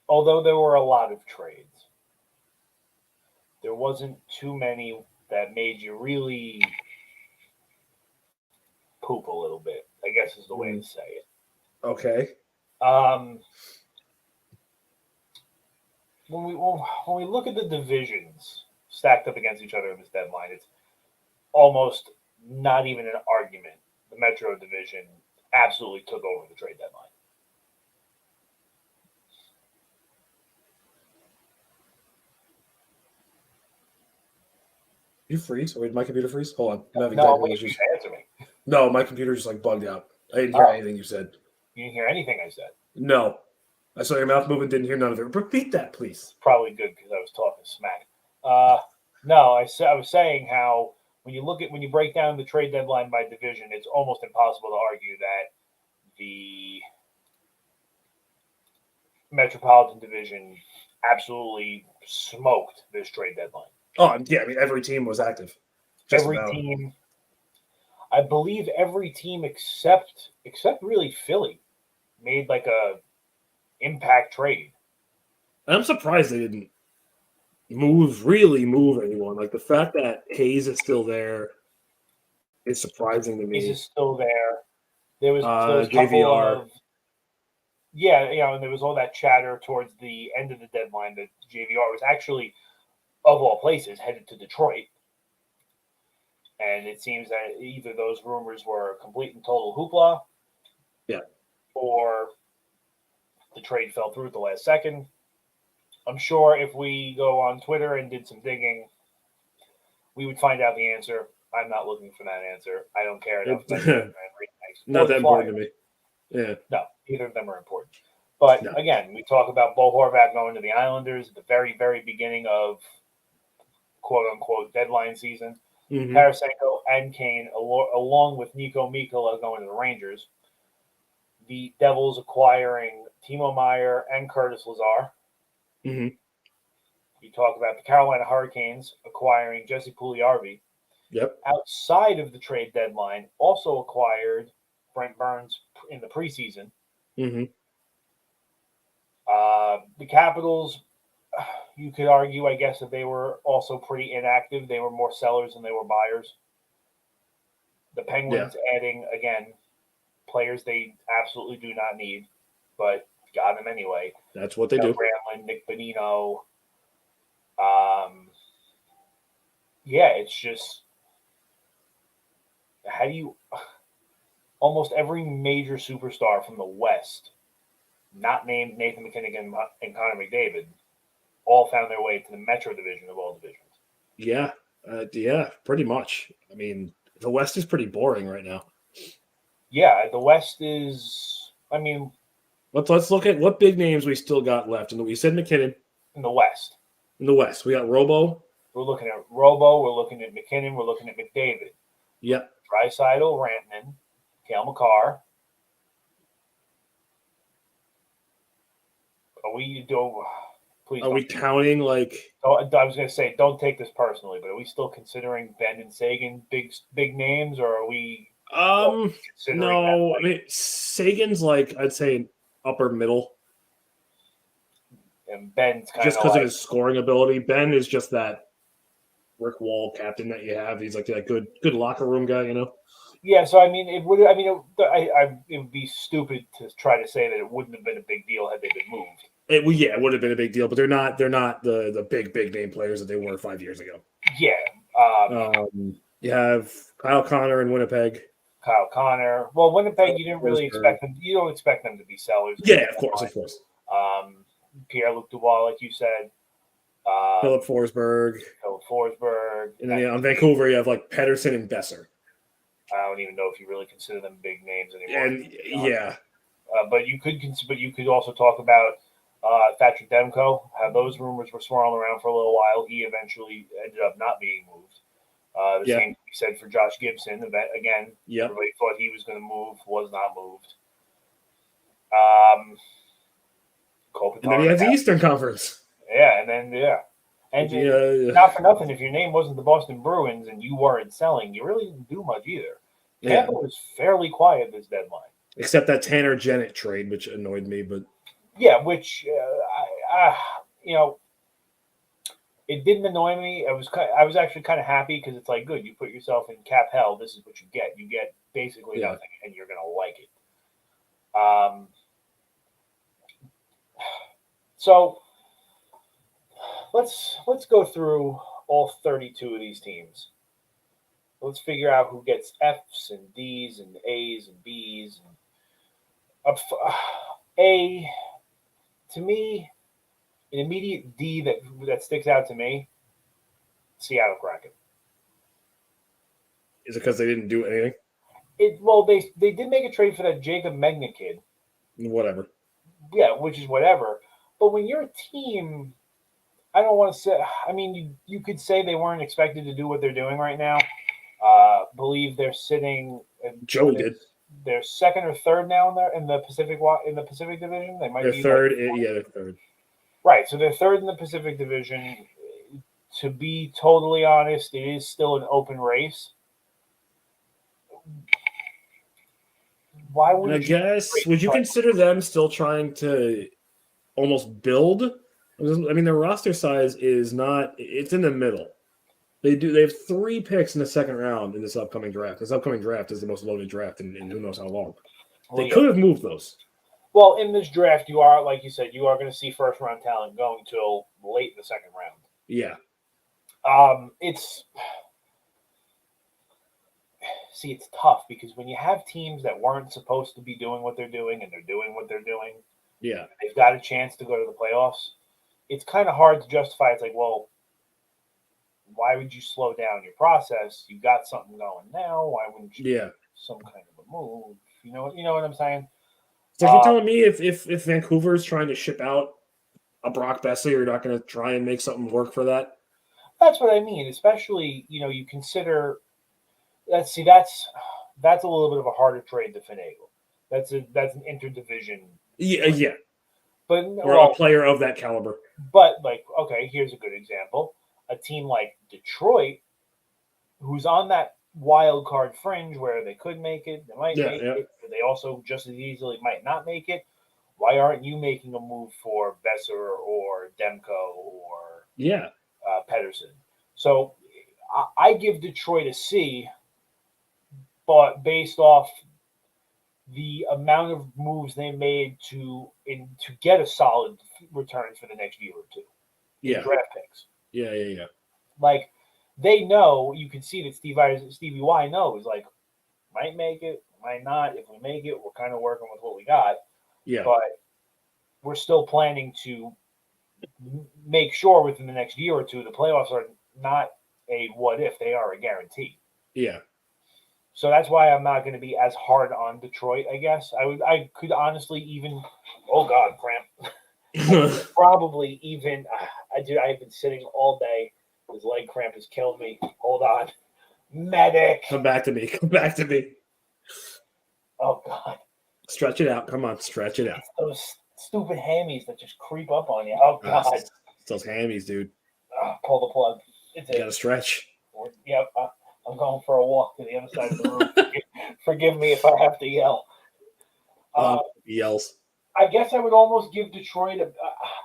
although there were a lot of trades, there wasn't too many that made you really poop a little bit, I guess is the way to say it. Okay. When we look at the divisions stacked up against each other in this deadline, it's almost not even an argument. The Metro Division absolutely took over the trade deadline. You freeze? Or did my computer freeze? Hold on. I'm having No, technical wait, issues. you answer me. No, my computer just like bugged out. I didn't hear anything you said. You didn't hear anything I said. No. I saw your mouth moving, didn't hear none of it. Repeat that, please. Probably good because I was talking smack. No, I was saying how when you break down the trade deadline by division, it's almost impossible to argue that the Metropolitan Division absolutely smoked this trade deadline. Oh, yeah. I mean, every team was active. Team, I believe every team except really Philly made like a impact trade. I'm surprised they didn't really move anyone. Like the fact that Hayes is still there is surprising to me. Hayes is still there. There was JVR. And there was all that chatter towards the end of the deadline that JVR was actually, of all places, headed to Detroit. And it seems that either those rumors were complete and total hoopla, or the trade fell through at the last second. I'm sure if we go on Twitter and did some digging, we would find out the answer. I'm not looking for that answer. I don't care enough. Not that important to me. Yeah. No, neither of them are important. But again, we talk about Bo Horvath going to the Islanders at the very, very beginning of quote-unquote deadline season. Mm-hmm. Tarasenko and Kane, along with Nico Mikkola, going to the Rangers. The Devils acquiring Timo Meier and Curtis Lazar. Mm-hmm. You talk about the Carolina Hurricanes acquiring Jesse Puljujarvi. Yep. Outside of the trade deadline, also acquired Brent Burns in the preseason. Mm-hmm. The Capitals, you could argue, I guess, that they were also pretty inactive. They were more sellers than they were buyers. The Penguins adding, again, players they absolutely do not need, but got them anyway. That's what they do. Granlund, Nick Bonino. It's just how do you almost every major superstar from the West, not named Nathan McKinnon and Connor McDavid, all found their way to the Metro Division of all divisions. Yeah, pretty much. I mean, the West is pretty boring right now. Yeah, the West is. I mean, let's look at what big names we still got left. And we said McKinnon in the West. In the West, we got Robo. We're looking at Robo. We're looking at McKinnon. We're looking at McDavid. Yep. Draisaitl, Rantanen, Cale Makar. Are we do? Please. Are we counting like? Oh, I was going to say, don't take this personally, but are we still considering Ben and Sagan big names, or are we? No. I mean, Sagan's like I'd say upper middle. And Ben's kind just because of his scoring ability. Ben is just that Rick Wall captain that you have. He's like that good locker room guy, you know. Yeah, so I mean, it would be stupid to try to say that it wouldn't have been a big deal had they been moved. It would have been a big deal, but they're not the big name players that they were 5 years ago. Yeah. You have Kyle Connor in Winnipeg. Kyle Connor. Well, Winnipeg, you didn't really Forsberg. expect them. You don't expect them to be sellers. Yeah, of course. Pierre-Luc Dubois, like you said. Philip Forsberg. And then on Vancouver, you have like Pedersen and Besser. I don't even know if you really consider them big names anymore. And yeah. But you could also talk about Thatcher Demko. How those rumors were swirling around for a little while. He eventually ended up not being moved. The same can be said for Josh Gibson. Again, everybody thought he was going to move, was not moved. And then you have the Eastern Conference. Yeah, and then and not for nothing, if your name wasn't the Boston Bruins and you weren't selling, you really didn't do much either. Tampa was fairly quiet this deadline. Except that Tanner Jennett trade, which annoyed me, but which it didn't annoy me. I was actually kind of happy because it's like, good, you put yourself in cap hell. This is what you get. You get basically nothing, and you're gonna like it. So let's go through all 32 of these teams. Let's figure out who gets F's and D's and A's and B's. To me, an immediate D that sticks out to me, Seattle Kraken. Is it because they didn't do anything? They did make a trade for that Jacob Megna kid. Whatever. Yeah, which is whatever. But when you're a team, I don't want to say. I mean, you could say they weren't expected to do what they're doing right now. Believe they're sitting. Joey did. They're second or third now in the Pacific Division. They might be third. They're third. Right, so they're third in the Pacific Division. To be totally honest, it is still an open race. Why would I guess would you consider them still trying to almost build? I mean, their roster size is not. It's in the middle. They have 3 picks in the second round in this upcoming draft. This upcoming draft is the most loaded draft in who knows how long. They could have moved those. Well, in this draft, you are, like you said, you are going to see first-round talent going till late in the second round. Yeah. It's tough because when you have teams that weren't supposed to be doing what they're doing and they're doing what they're doing, they've got a chance to go to the playoffs. It's kind of hard to justify. It's like, well, why would you slow down your process? You got something going now. Why wouldn't you make some kind of a move? You know what I'm saying? So you're telling me if Vancouver is trying to ship out a Brock Bessie, you're not going to try and make something work for that? That's what I mean. Especially, you consider that's a little bit of a harder trade to finagle. That's an interdivision. Yeah. But a player of that caliber. But here's a good example. A team like Detroit, who's on that wild card fringe where they could make it, they might make it, but they also just as easily might not make it. Why aren't you making a move for Besser or Demko or Pedersen? So I give Detroit a C, but based off the amount of moves they made to get a solid return for the next year or two. Draft picks. Yeah. Like, they know, you can see that Stevie Y knows, like, might make it, might not. If we make it, we're kind of working with what we got. Yeah. But we're still planning to make sure within the next year or two the playoffs are not a what if, they are a guarantee. Yeah. So that's why I'm not going to be as hard on Detroit, I guess. I could honestly even, oh God, cramp. Probably even, I've been sitting all day. This leg cramp has killed me. Hold on. Medic. Come back to me. Oh God. Stretch it out. Come on, stretch it out. It's those stupid hammies that just creep up on you. Oh God. It's those hammies, dude. Pull the plug. You gotta stretch. Yep. I'm going for a walk to the other side of the room. Forgive me if I have to yell. Yells. I guess I would almost give Detroit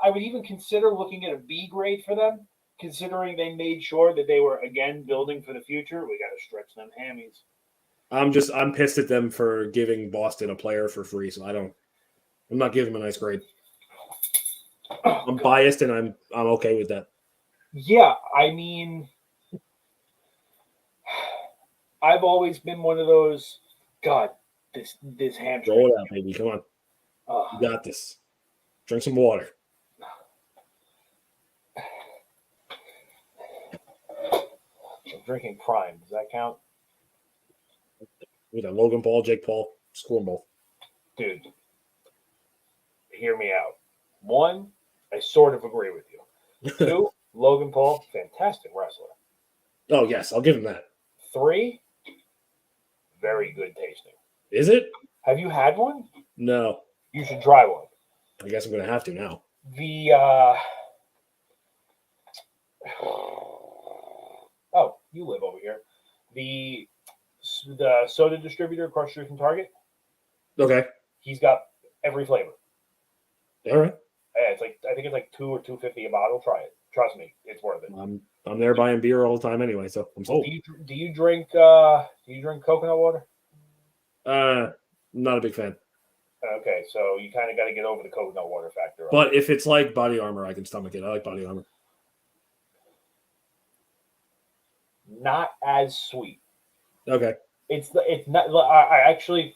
I would even consider looking at a B grade for them, considering they made sure that they were, again, building for the future. We got to stretch them hammies. I'm pissed at them for giving Boston a player for free, so I'm not giving them a nice grade. I'm biased, and I'm okay with that. Yeah, I mean, I've always been one of those. God, this hamstring. Roll it out, baby. Come on. You got this. Drink some water. I'm drinking Prime. Does that count? With that Logan Paul, Jake Paul, score them both. Dude, hear me out. 1, I sort of agree with you. 2, Logan Paul, fantastic wrestler. Oh, yes. I'll give him that. 3, very good tasting. Is it? Have you had one? No. You should try one. I guess I'm going to have to now. Oh, you live over here. The soda distributor across the street from Target, Okay. he's got every flavor. All right. Yeah, I think it's like $2 or $2.50 a bottle. Try it. Trust me, it's worth it. I'm there buying beer all the time anyway, so I'm sold. Do you drink coconut water? Not a big fan. Okay, so you kind of got to get over the coconut water factor. But if it's like Body Armor, I can stomach it. I like Body Armor. Not as sweet. Okay. It's not. I actually,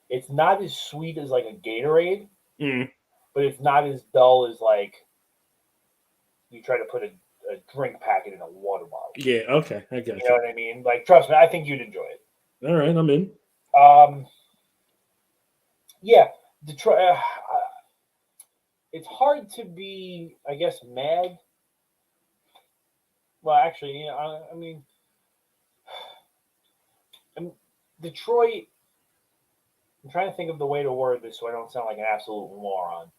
it's not as sweet as like a Gatorade, but it's not as dull as like you try to put a drink packet in a water bottle. Yeah. Okay. I get you. You know what I mean? Like, trust me, I think you'd enjoy it. All right, I'm in. Yeah, Detroit. It's hard to be, I guess, mad. Well, actually, I mean, Detroit. I'm trying to think of the way to word this so I don't sound like an absolute moron.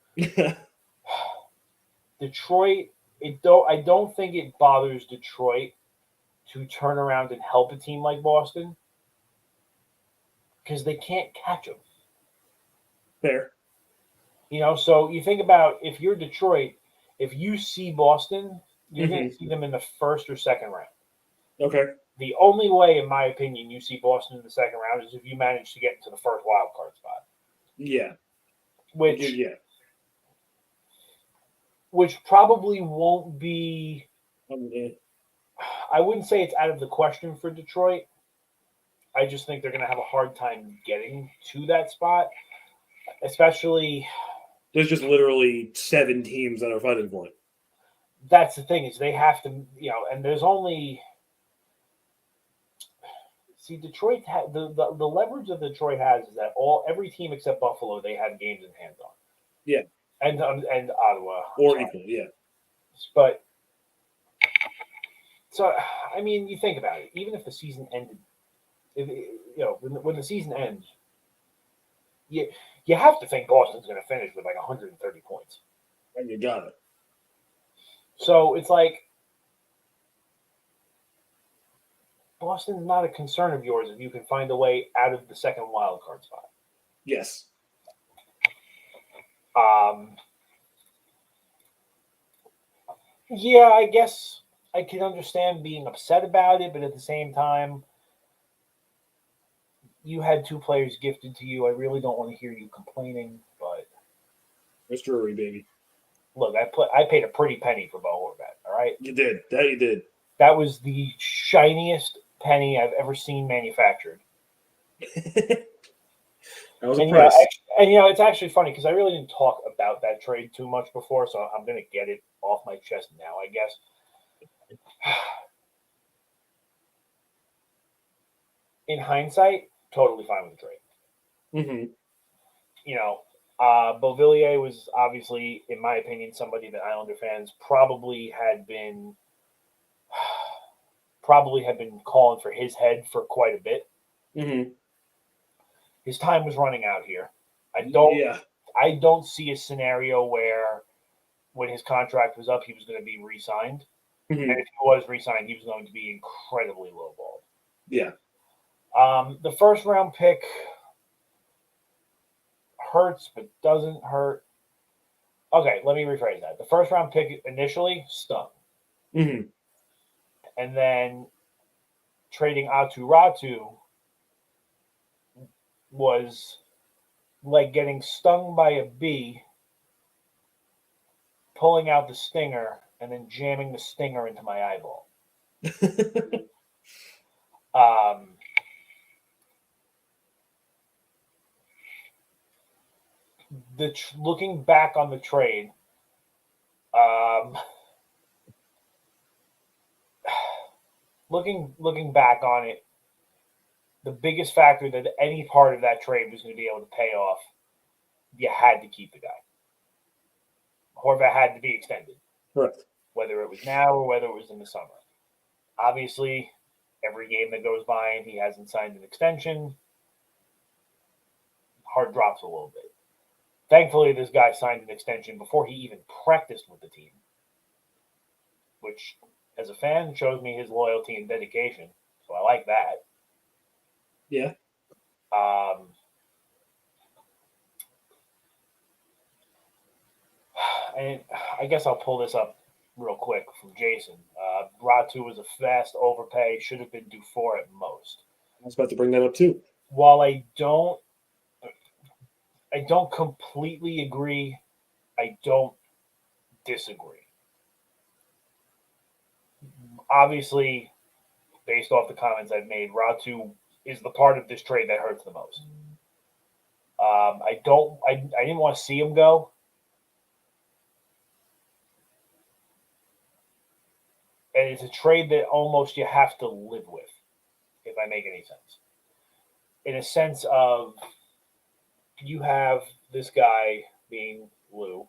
Detroit. I don't think it bothers Detroit to turn around and help a team like Boston because they can't catch them. Fair. So you think about if you're Detroit, if you see Boston, you're going to see them in the first or second round. Okay. The only way, in my opinion, you see Boston in the second round is if you manage to get into the first wild card spot. Yeah. Which probably won't be. I wouldn't say it's out of the question for Detroit. I just think they're going to have a hard time getting to that spot, especially. There's just literally 7 teams that are fighting for it. That's the thing is they have to, and there's only. See, Detroit the leverage that Detroit has is that every team except Buffalo they have games in hand on. Yeah, and Ottawa or equal, yeah. But so I mean, you think about it. Even if the season ended, when the season ends, you have to think Boston's going to finish with like 130 points. And you got it. So it's like. Boston's not a concern of yours if you can find a way out of the second wild card spot. Yes. Yeah, I guess I can understand being upset about it, but at the same time, you had 2 players gifted to you. I really don't want to hear you complaining, but It's Drury, baby. Look, I paid a pretty penny for Bo Horvat. All right, you did. You did. That was the shiniest penny I've ever seen manufactured. That was a price. It's actually funny because I really didn't talk about that trade too much before, so I'm going to get it off my chest now, I guess. In hindsight, totally fine with the trade. Beauvillier was obviously, in my opinion, somebody that Islander fans probably had been calling for his head for quite a bit. His time was running out here. I don't see a scenario where when his contract was up, he was going to be re-signed. And if he was re-signed, he was going to be incredibly lowballed. Yeah. The first round pick hurts but doesn't hurt. Okay, let me rephrase that. The first round pick initially stung. And then trading Atu Ratu was like getting stung by a bee, pulling out the stinger, and then jamming the stinger into my eyeball. looking back on the trade, looking back on it, the biggest factor that any part of that trade was going to be able to pay off, you had to keep the guy. Horvat had to be extended. Correct. Whether it was now or whether it was in the summer. Obviously, every game that goes by and he hasn't signed an extension, heart drops a little bit. Thankfully, this guy signed an extension before he even practiced with the team, which, as a fan, shows me his loyalty and dedication. So I like that. Yeah. And I guess I'll pull this up real quick from Jason. Ratu was a fast overpay, should have been due 4 at most. I was about to bring that up too. While I don't completely agree, I don't disagree. Obviously, based off the comments I've made, Ratu is the part of this trade that hurts the most. I didn't want to see him go. And it's a trade that almost you have to live with, if I make any sense. In a sense of, you have this guy being Lou.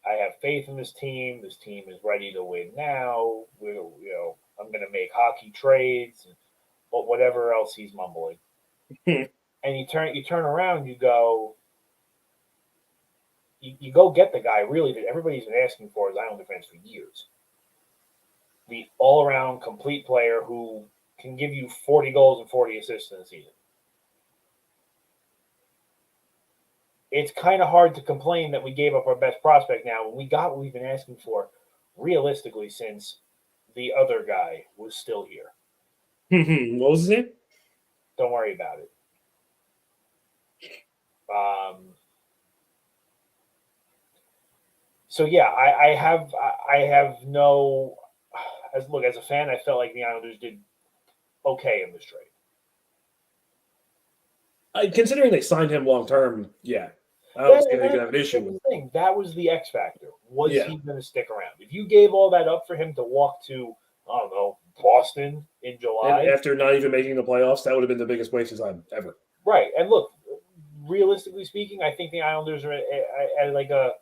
I have faith in this team. This team is ready to win now. I'm going to make hockey trades, but whatever else he's mumbling. And you turn around, you go get the guy really that everybody's been asking for as Islander fans for years. The all-around complete player who can give you 40 goals and 40 assists in a season. It's kind of hard to complain that we gave up our best prospect now when we got what we've been asking for, realistically, since the other guy was still here. What was his name? Don't worry about it. So yeah, I have no. As a fan, I felt like the Islanders did okay in this trade. Considering they signed him long term, yeah. I don't think they're going to have an issue with it. That was the X factor. Was he going to stick around? If you gave all that up for him to walk to, I don't know, Boston in July. And after not even making the playoffs, that would have been the biggest waste of time ever. Right. And look, realistically speaking, I think the Islanders are at like a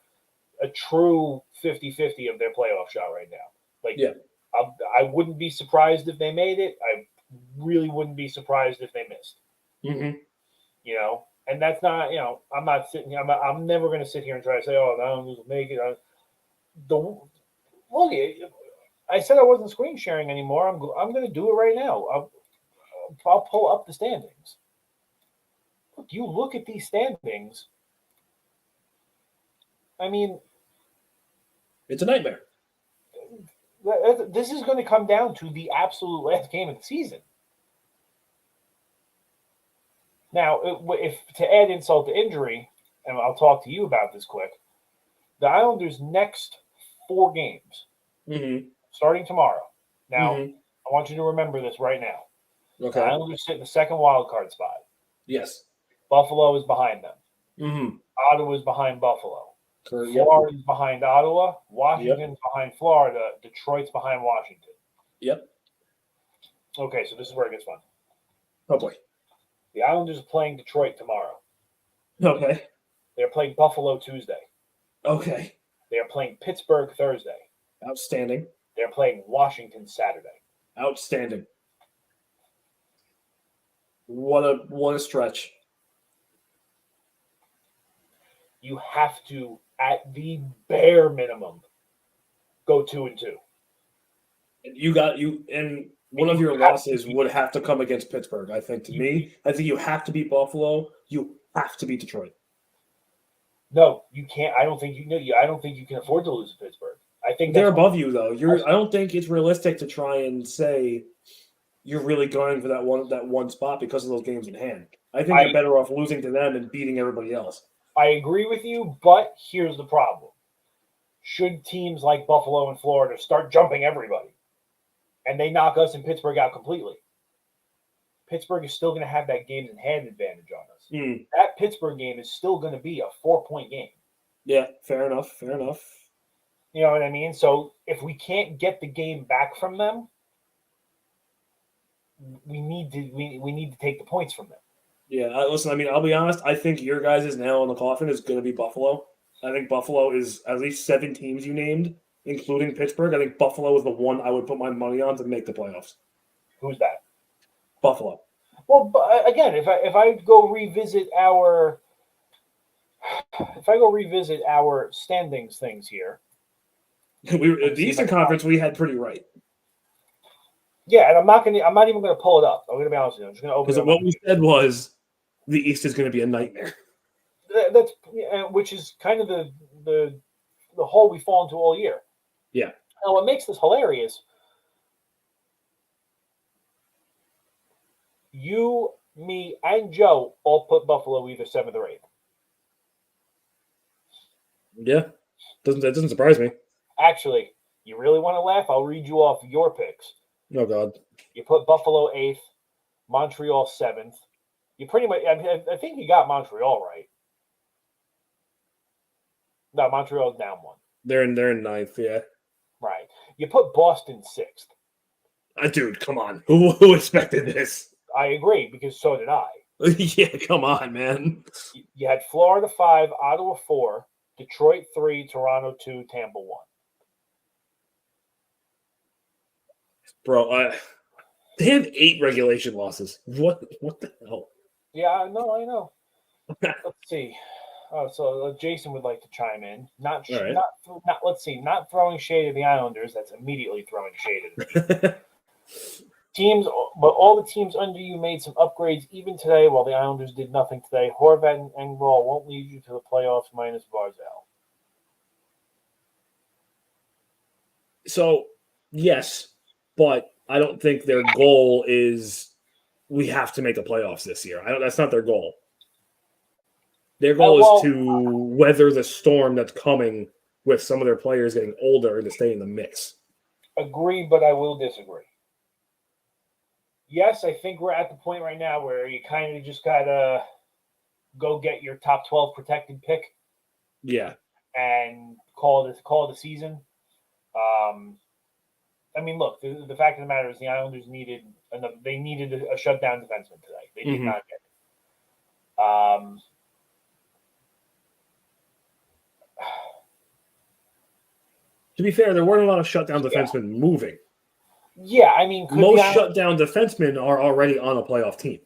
true 50-50 of their playoff shot right now. Like, yeah. I wouldn't be surprised if they made it. I really wouldn't be surprised if they missed. Mm-hmm. And that's not, I'm not sitting here. I'm never going to sit here and try to say, oh, the Islanders will make it. Look, I said I wasn't screen sharing anymore. I'm going to do it right now. I'll pull up the standings. Look, you look at these standings. I mean, it's a nightmare. This is going to come down to the absolute last game of the season. Now, if to add insult to injury, and I'll talk to you about this quick, the Islanders' next 4 games, starting tomorrow. Now, I want you to remember this right now. Okay. The Islanders sit in the second wild card spot. Yes. Buffalo is behind them. Ottawa is behind Buffalo. Florida is behind Ottawa. Washington's behind Florida. Detroit's behind Washington. Yep. Okay, so this is where it gets fun. Oh, boy. The Islanders are playing Detroit tomorrow. Okay. They're playing Buffalo Tuesday. Okay. They are playing Pittsburgh Thursday. Outstanding. They're playing Washington Saturday. Outstanding. What a stretch. You have to, at the bare minimum, go 2-2. And one of your losses would have to come against Pittsburgh. I think I think you have to beat Buffalo. You have to beat Detroit. No, you can't. I don't think you can afford to lose to Pittsburgh. I think they're above you though. I don't think it's realistic to try and say you're really going for that one spot because of those games in hand. I think you're better off losing to them and beating everybody else. I agree with you, but here's the problem. Should teams like Buffalo and Florida start jumping everybody and they knock us and Pittsburgh out completely, Pittsburgh is still going to have that games in hand advantage on us. that Pittsburgh game is still going to be a 4-point game. Yeah, fair enough. Fair enough. You know what I mean? So if we can't get the game back from them, we need to take the points from them. Yeah, listen, I mean, I'll be honest. I think your guys' nail in the coffin is going to be Buffalo. I think Buffalo is at least 7 teams you named, including Pittsburgh. I think Buffalo is the one I would put my money on to make the playoffs. Who's that? Buffalo. Well, but again, if I go revisit our standings things here, The Eastern Conference we had pretty right. Yeah, and I'm not even gonna pull it up. I'm gonna be honest with you. I'm just gonna open it Because up. what we said was the East is going to be a nightmare. That's which is kind of the hole we fall into all year. Yeah. Now, what makes this hilarious? You, me, and Joe all put Buffalo either 7th or 8th. Yeah, that doesn't surprise me. Actually, you really want to laugh? I'll read you off your picks. Oh God. You put Buffalo 8th, Montreal 7th. You pretty much. I think you got Montreal right. No, Montreal's down 1. They're in 9th. Yeah. Right. You put Boston 6th. Dude, come on. Who expected this? I agree, because so did I. Yeah, come on, man. You had Florida 5, Ottawa 4, Detroit 3, Toronto 2, Tampa 1. Bro, they have 8 regulation losses. What the hell? Yeah, I know. Let's see. So Jason would like to chime in. Not throwing shade at the Islanders. That's immediately throwing shade at the teams. But all the teams under you made some upgrades even today, while the Islanders did nothing today. Horvat and Engvall won't lead you to the playoffs minus Barzal. So, yes, but I don't think their goal is we have to make the playoffs this year. That's not their goal. Their goal is to weather the storm that's coming with some of their players getting older and to stay in the mix. Agree, but I will disagree. Yes, I think we're at the point right now where you kind of just gotta go get your top 12 protected pick. Yeah. And call it a season. I mean, look, the fact of the matter is the Islanders needed a shutdown defenseman today. They did not get it. To be fair, there weren't a lot of shutdown defensemen moving. Yeah, I mean, most shutdown defensemen are already on a playoff team.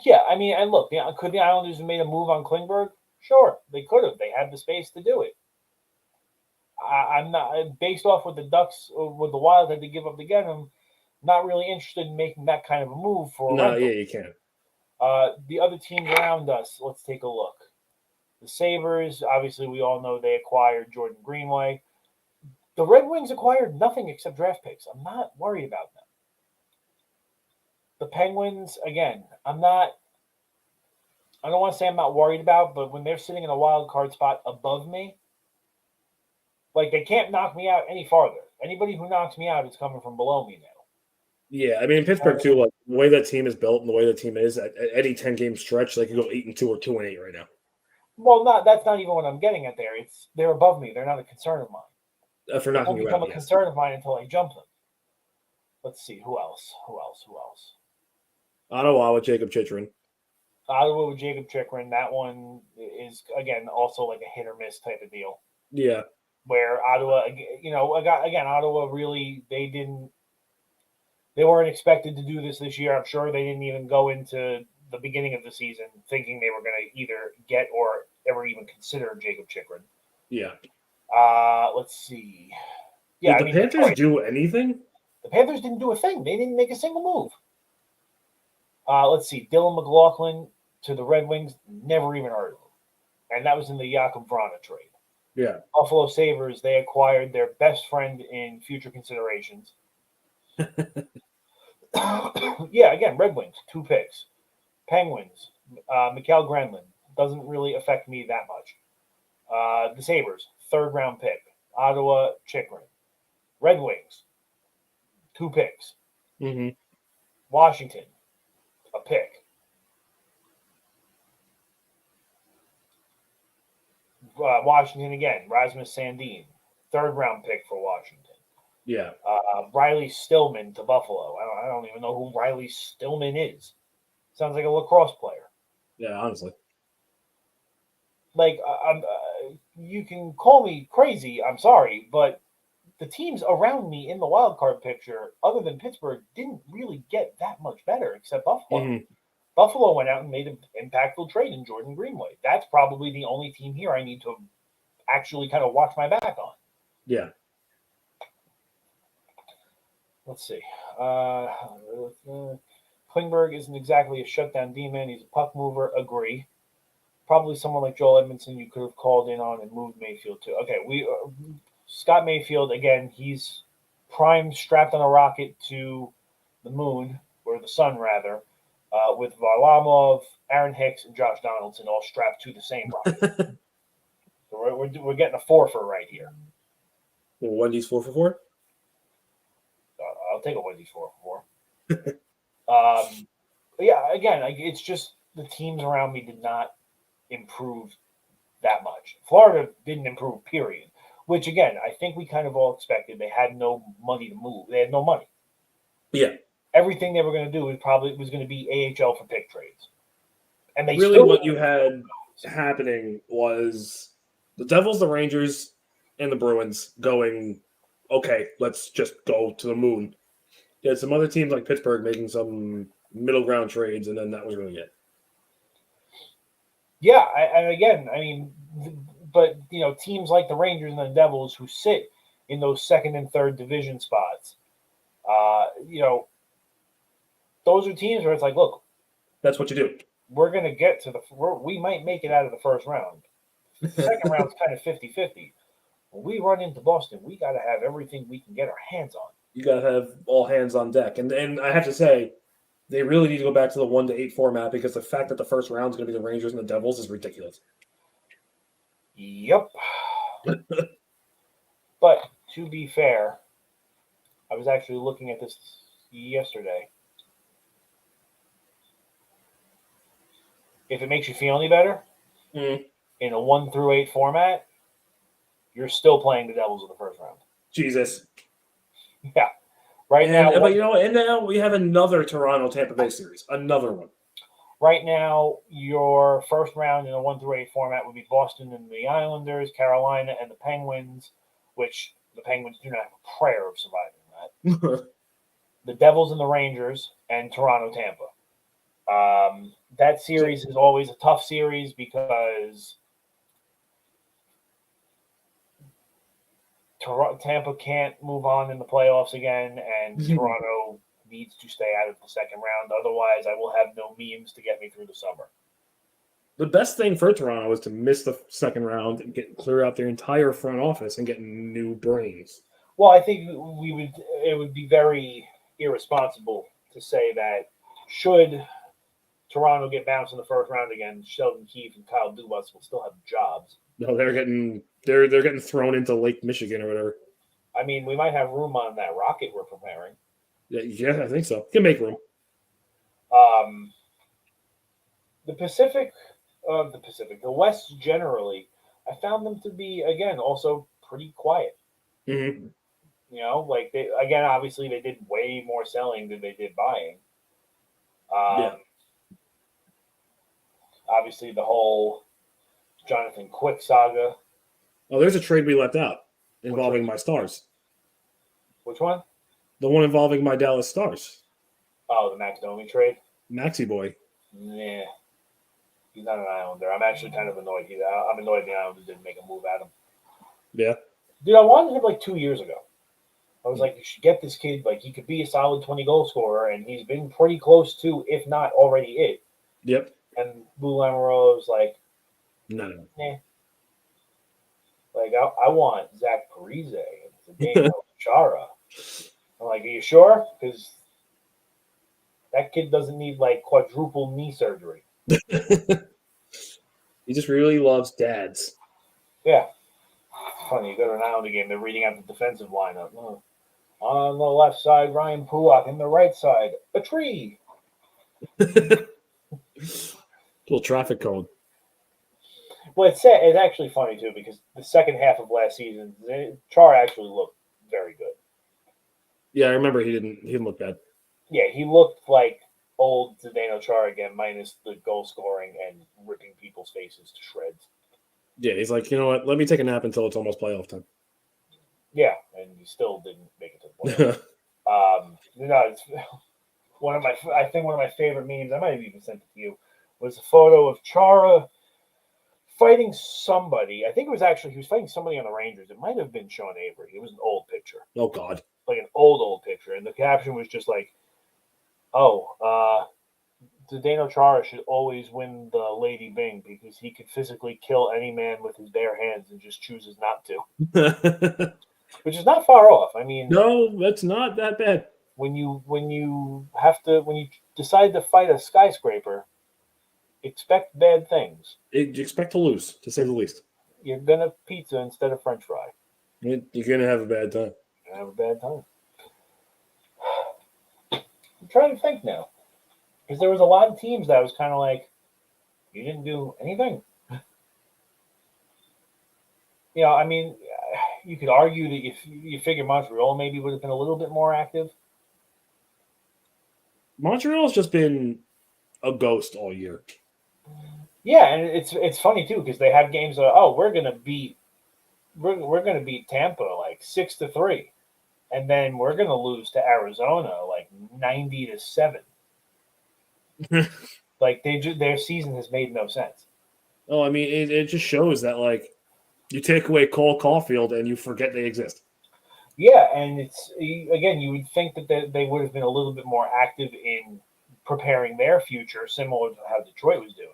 Yeah, I mean, and look, could the Islanders have made a move on Klingberg? Sure, they could have. They had the space to do it. I'm not, based off what the Ducks or what the Wild had to give up to get him, not really interested in making that kind of a move for a rental. Yeah, you can. The other teams around us, let's take a look. The Sabres, obviously, we all know they acquired Jordan Greenway. The Red Wings acquired nothing except draft picks. I'm not worried about them. The Penguins, again, I don't want to say I'm not worried about, but when they're sitting in a wild card spot above me, like, they can't knock me out any farther. Anybody who knocks me out is coming from below me now. Yeah, I mean, Pittsburgh, too, like, the way that team is built and the way the team is, at any 10-game stretch, they could go 8-2 or 2-8 right now. Well, that's not even what I'm getting at there. They're above me. They're not a concern of mine. For knocking you out, become a concern of mine until I jump them. Let's see. Who else? Ottawa with Jacob Chychrun. Ottawa with Jacob Chychrun. That one is, again, also like a hit or miss type of deal. Yeah. Where Ottawa, Ottawa really, they weren't expected to do this year. I'm sure they didn't even go into the beginning of the season thinking they were going to either get or ever even consider Jacob Chychrun. Yeah. Let's see. Yeah, Did the Panthers do anything? The Panthers didn't do a thing. They didn't make a single move. Let's see. Dylan McLaughlin to the Red Wings, never even heard of him. And that was in the Jakub Vrana trade. Yeah. Buffalo Sabres, they acquired their best friend in future considerations. Yeah, again, Red Wings, 2 picks. Penguins, Mikael Granlund, doesn't really affect me that much. The Sabres, 3rd-round pick. Ottawa, Chychrun. Red Wings, 2 picks. Mm-hmm. Washington, a pick. Washington again. Rasmus Sandin, 3rd-round pick for Washington. Yeah. Riley Stillman to Buffalo. I don't even know who Riley Stillman is. Sounds like a lacrosse player. Yeah, honestly. Like, you can call me crazy. I'm sorry, but the teams around me in the wild card picture, other than Pittsburgh, didn't really get that much better, except Buffalo. Mm-hmm. Buffalo went out and made an impactful trade in Jordan Greenway. That's probably the only team here I need to actually kind of watch my back on. Yeah. Let's see. Klingberg isn't exactly a shutdown demon. He's a puck mover. Agree. Probably someone like Joel Edmondson you could have called in on and moved Mayfield to. Okay, Scott Mayfield, again, he's prime strapped on a rocket to the moon, or the sun, rather, with Varlamov, Aaron Hicks, and Josh Donaldson all strapped to the same rocket. So we're getting a four-for right here. Wendy's 4-for-4? I'll take a Wendy's 4-for-4. But yeah, again, it's just the teams around me did not improve that much. Florida didn't improve, period. Which, again, I think we kind of all expected. They had no money to move. They had no money. Yeah. Everything they were going to do was going to be AHL for pick trades. And they really what you had happening was the Devils, the Rangers, and the Bruins going, okay, let's just go to the moon. You had some other teams like Pittsburgh making some middle ground trades, and then that was really it. Yeah, and again, I mean, but, teams like the Rangers and the Devils who sit in those 2nd and 3rd division spots, those are teams where it's like, look, that's what you do. We're going to get to we might make it out of the 1st round. The 2nd round's kind of 50-50. When we run into Boston, we got to have everything we can get our hands on. You got to have all hands on deck. And I have to say, they really need to go back to the 1-8 format because the fact that the 1st round is going to be the Rangers and the Devils is ridiculous. Yep. But to be fair, I was actually looking at this yesterday. If it makes you feel any better, in a 1-8 format, you're still playing the Devils in the 1st round. Jesus. Yeah. Now, but and now we have another Toronto-Tampa Bay series, another one. Right now, your 1st round in a 1-8 format would be Boston and the Islanders, Carolina and the Penguins, which the Penguins do not have a prayer of surviving that. The Devils and the Rangers, and Toronto-Tampa. That series is always a tough series because Tampa can't move on in the playoffs again, and Toronto needs to stay out of the 2nd round. Otherwise, I will have no memes to get me through the summer. The best thing for Toronto is to miss the 2nd round and clear out their entire front office and get new brains. Well, I think it would be very irresponsible to say that should Toronto get bounced in the 1st round again, Sheldon Keefe and Kyle Dubas will still have jobs. No, they're getting thrown into Lake Michigan or whatever. I mean, we might have room on that rocket we're preparing. Yeah, I think so. Can make room. The West generally, I found them to be, again, also pretty quiet. Mm-hmm. Obviously they did way more selling than they did buying. Obviously the whole Jonathan Quick saga. Oh, there's a trade we left out involving my Stars. Which one? The one involving my Dallas Stars. Oh, the Max Domi trade? Maxi boy. Nah. He's not an Islander. I'm actually kind of annoyed. I'm annoyed the Islanders didn't make a move at him. Yeah. Dude, I wanted him like 2 years ago. I was like, you should get this kid. Like, he could be a solid 20-goal scorer, and he's been pretty close to, if not already it. Yep. And Lou Lamoriello was like, no. Like, I want Zach Parise and Daniel Chara. I'm like, are you sure? Because that kid doesn't need, like, quadruple knee surgery. He just really loves dads. Yeah. Funny, you go to an Islander game, they're reading out the defensive lineup. Oh. On the left side, Ryan Pulock. On the right side, a tree. Little traffic cone. Well, it's actually funny too because the second half of last season, Char actually looked very good. Yeah, I remember he didn't look bad. Yeah, he looked like old Zdeno Char again, minus the goal scoring and ripping people's faces to shreds. Yeah, he's like, you know what? Let me take a nap until it's almost playoff time. Yeah, and he still didn't make it to the playoffs. It's I think one of my favorite memes. I might have even sent it to you. Was a photo of Chara fighting somebody. I think it was actually he was fighting somebody on the Rangers. It might have been Sean Avery. It was an old picture, Oh God. like an old picture, and the caption was just like, "Oh, Zdeno Chara should always win the Lady Bing because he could physically kill any man with his bare hands and just chooses not to," which is not far off. I mean, No, that's not that bad. when you decide to fight a skyscraper, expect bad things. You expect to lose, to say the least. You're gonna pizza instead of French fry. You're gonna have a bad time. You're gonna have a bad time. I'm trying to think now because there was a lot of teams that was kind of like, you didn't do anything. I mean, you could argue that if you figure Montreal maybe would have been a little bit more active. Montreal's just been a ghost all year. Yeah, and it's funny too because they have games of we're gonna beat Tampa like 6-3, and then we're gonna lose to Arizona like 90-7. Like their season has made no sense. Oh, I mean, it just shows that like you take away Cole Caulfield and you forget they exist. Yeah, and it's again, you would think that they would have been a little bit more active in preparing their future, similar to how Detroit was doing.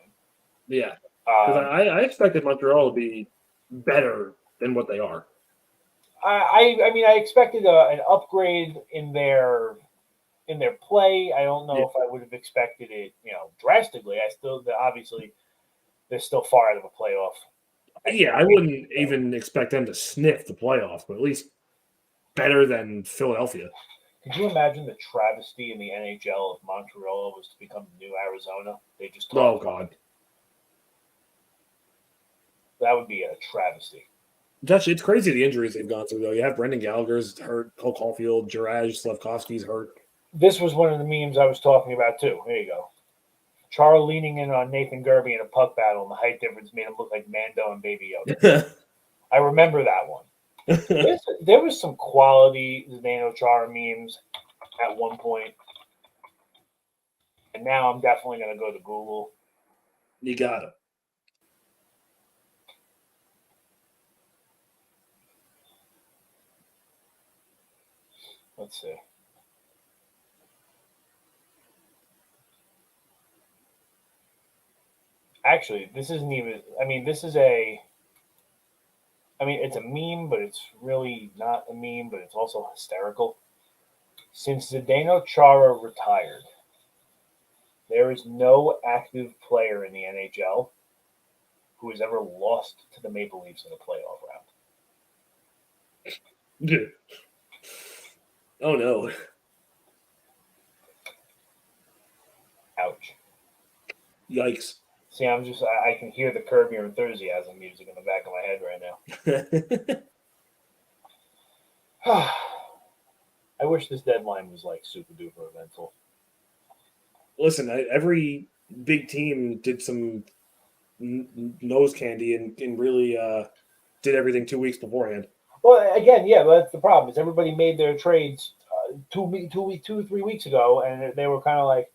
Yeah, because I expected Montreal to be better than what they are. I mean, I expected an upgrade in their play. I don't know if I would have expected it, drastically. Obviously they're still far out of a playoff. Yeah, I wouldn't even expect them to sniff the playoffs, but at least better than Philadelphia. Could you imagine the travesty in the NHL if Montreal was to become the new Arizona? They just Oh God, that would be a travesty. It's crazy the injuries they've gone through though. You have Brendan Gallagher's hurt, Cole Caulfield, Juraj Slafkovsky's hurt. This was one of the memes I was talking about too. Here you go. Chara leaning in on Nathan Gerbe in a puck battle, and the height difference made him look like Mando and Baby Yoda. I remember that one. There was some quality Zdeno Chara memes at one point, and now I'm definitely going to go to Google. You got him. Let's see. Actually, this isn't even. I mean, it's a meme, but it's really not a meme, but it's also hysterical. Since Zdeno Chara retired, there is no active player in the NHL who has ever lost to the Maple Leafs in a playoff round. Oh no. Ouch. Yikes. See, I can hear the Curb Your Enthusiasm music in the back of my head right now. I wish this deadline was like super duper eventful. Listen, every big team did some nose candy and really did everything 2 weeks beforehand. Well, again, yeah, but that's the problem. Is everybody made their trades 3 weeks ago, and they were kind of like,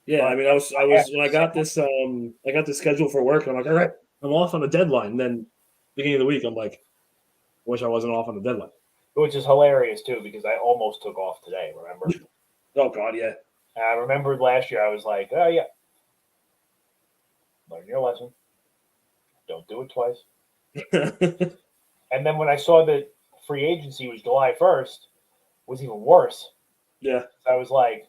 yeah. I mean, I was when I got this schedule for work. I'm like, all right, I'm off on the deadline. And then beginning of the week, I'm like, wish I wasn't off on the deadline. Which is hilarious too, because I almost took off today. Remember? Oh God, yeah. I remembered last year. I was like, oh yeah, learn your lesson. Don't do it twice. And then when I saw that free agency was July 1st, was even worse. Yeah. So I was like,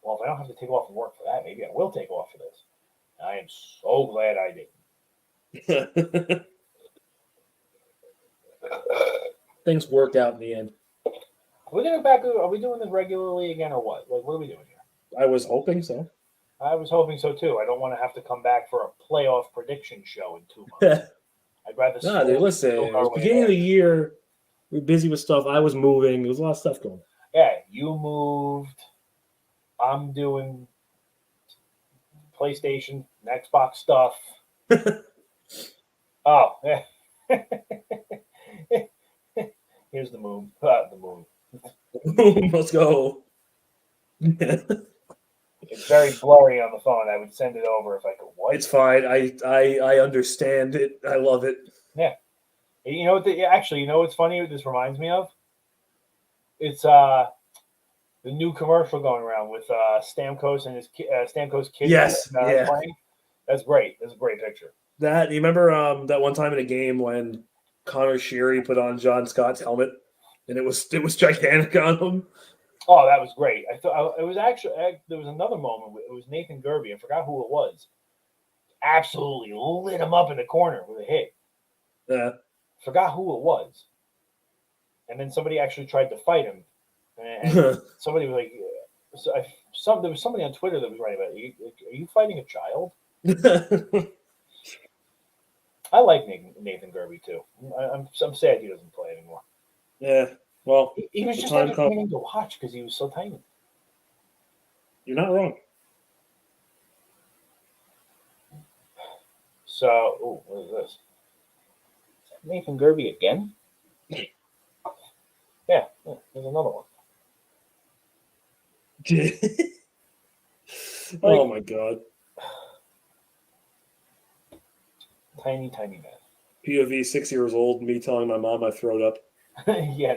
well, if I don't have to take off from work for that, maybe I will take off for this. And I am so glad I didn't. Things worked out in the end. We're gonna back. Are we doing this regularly again, or what? Like, what are we doing here? I was hoping so. I was hoping so too. I don't want to have to come back for a playoff prediction show in 2 months. I'd rather No, dude, listen, build it our was way beginning of the ahead. year. We were busy with stuff. I was moving. There was a lot of stuff going on. Yeah, you moved. I'm doing PlayStation and Xbox stuff. Oh, yeah. Here's the moon. The moon. Let's go. It's very blurry on the phone. I would send it over if I could. What? It's fine. I understand it. I love it. Yeah. You know what? Actually, you know what's funny? What this reminds me of? It's the new commercial going around with Stamkos and his Stamkos kid Yes, yeah. playing. That's great. That's a great picture. That you remember that one time in a game when Connor Sheary put on John Scott's helmet and it was gigantic on him. Oh, that was great. I thought it was actually there was another moment. It was Nathan Gerby. I forgot who it was. Absolutely lit him up in the corner with a hit. Yeah. Forgot who it was. And then somebody actually tried to fight him, and somebody was like, there was somebody on Twitter that was writing about it. Are you fighting a child? I like Nathan Gerby too. I'm sad he doesn't play anymore. Yeah. Well, he was just entertaining to watch because he was so tiny. You're not wrong. So, what is this? Is that Nathan Gerby again? Yeah, there's another one. Oh my god. Tiny man. POV 6 years old, me telling my mom I throwed up. Yeah,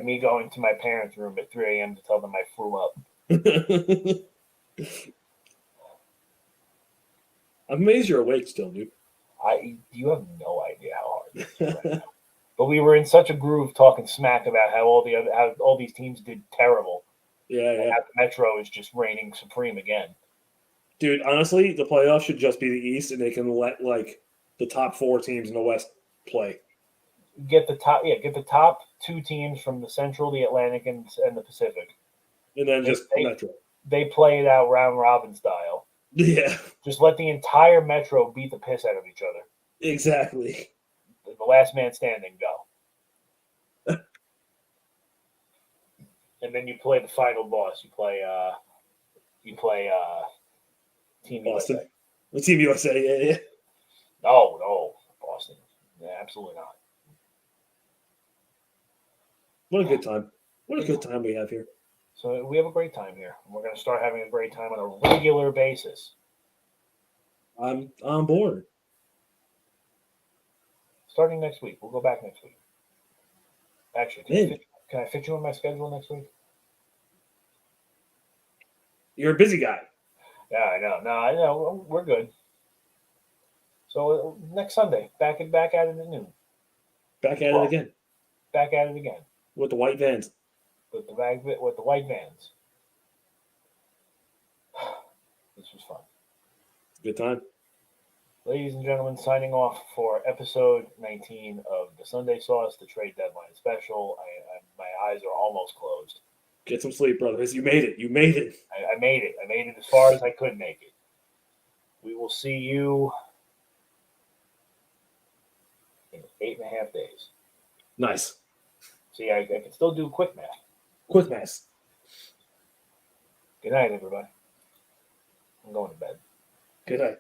me going to my parents' room at 3 a.m. to tell them I threw up. I'm amazed you're awake still, dude. You have no idea how hard this is right now. But we were in such a groove talking smack about how all these teams did terrible. Yeah. How the Metro is just reigning supreme again. Dude, honestly, the playoffs should just be the East, and they can let like the top 4 teams in the West play. Get the top 2 teams from the Central, the Atlantic, and the Pacific, and then just Metro. They play it out round robin style. Yeah, just let the entire Metro beat the piss out of each other. Exactly. The last man standing go. And then you play the final boss. You play Team Boston. USA. The Team USA, yeah. No, Boston. Yeah, absolutely not. What a good time. What a good time we have here. So we have a great time here. We're going to start having a great time on a regular basis. I'm on board. Starting next week. We'll go back next week. Actually, can I fit you in my schedule next week? You're a busy guy. Yeah, I know. No, I know. We're good. So next Sunday, back at it at noon. Back at it again. Back at it again. With the white vans. With the white vans. This was fun. Good time. Ladies and gentlemen, signing off for episode 19 of the Sunday Sauce, the Trade Deadline special. My eyes are almost closed. Get some sleep, brothers. You made it. You made it. I made it. I made it as far as I could make it. We will see you in 8.5 days. Nice. See, I can still do quick math. Quick math. Good night, everybody. I'm going to bed. Good night.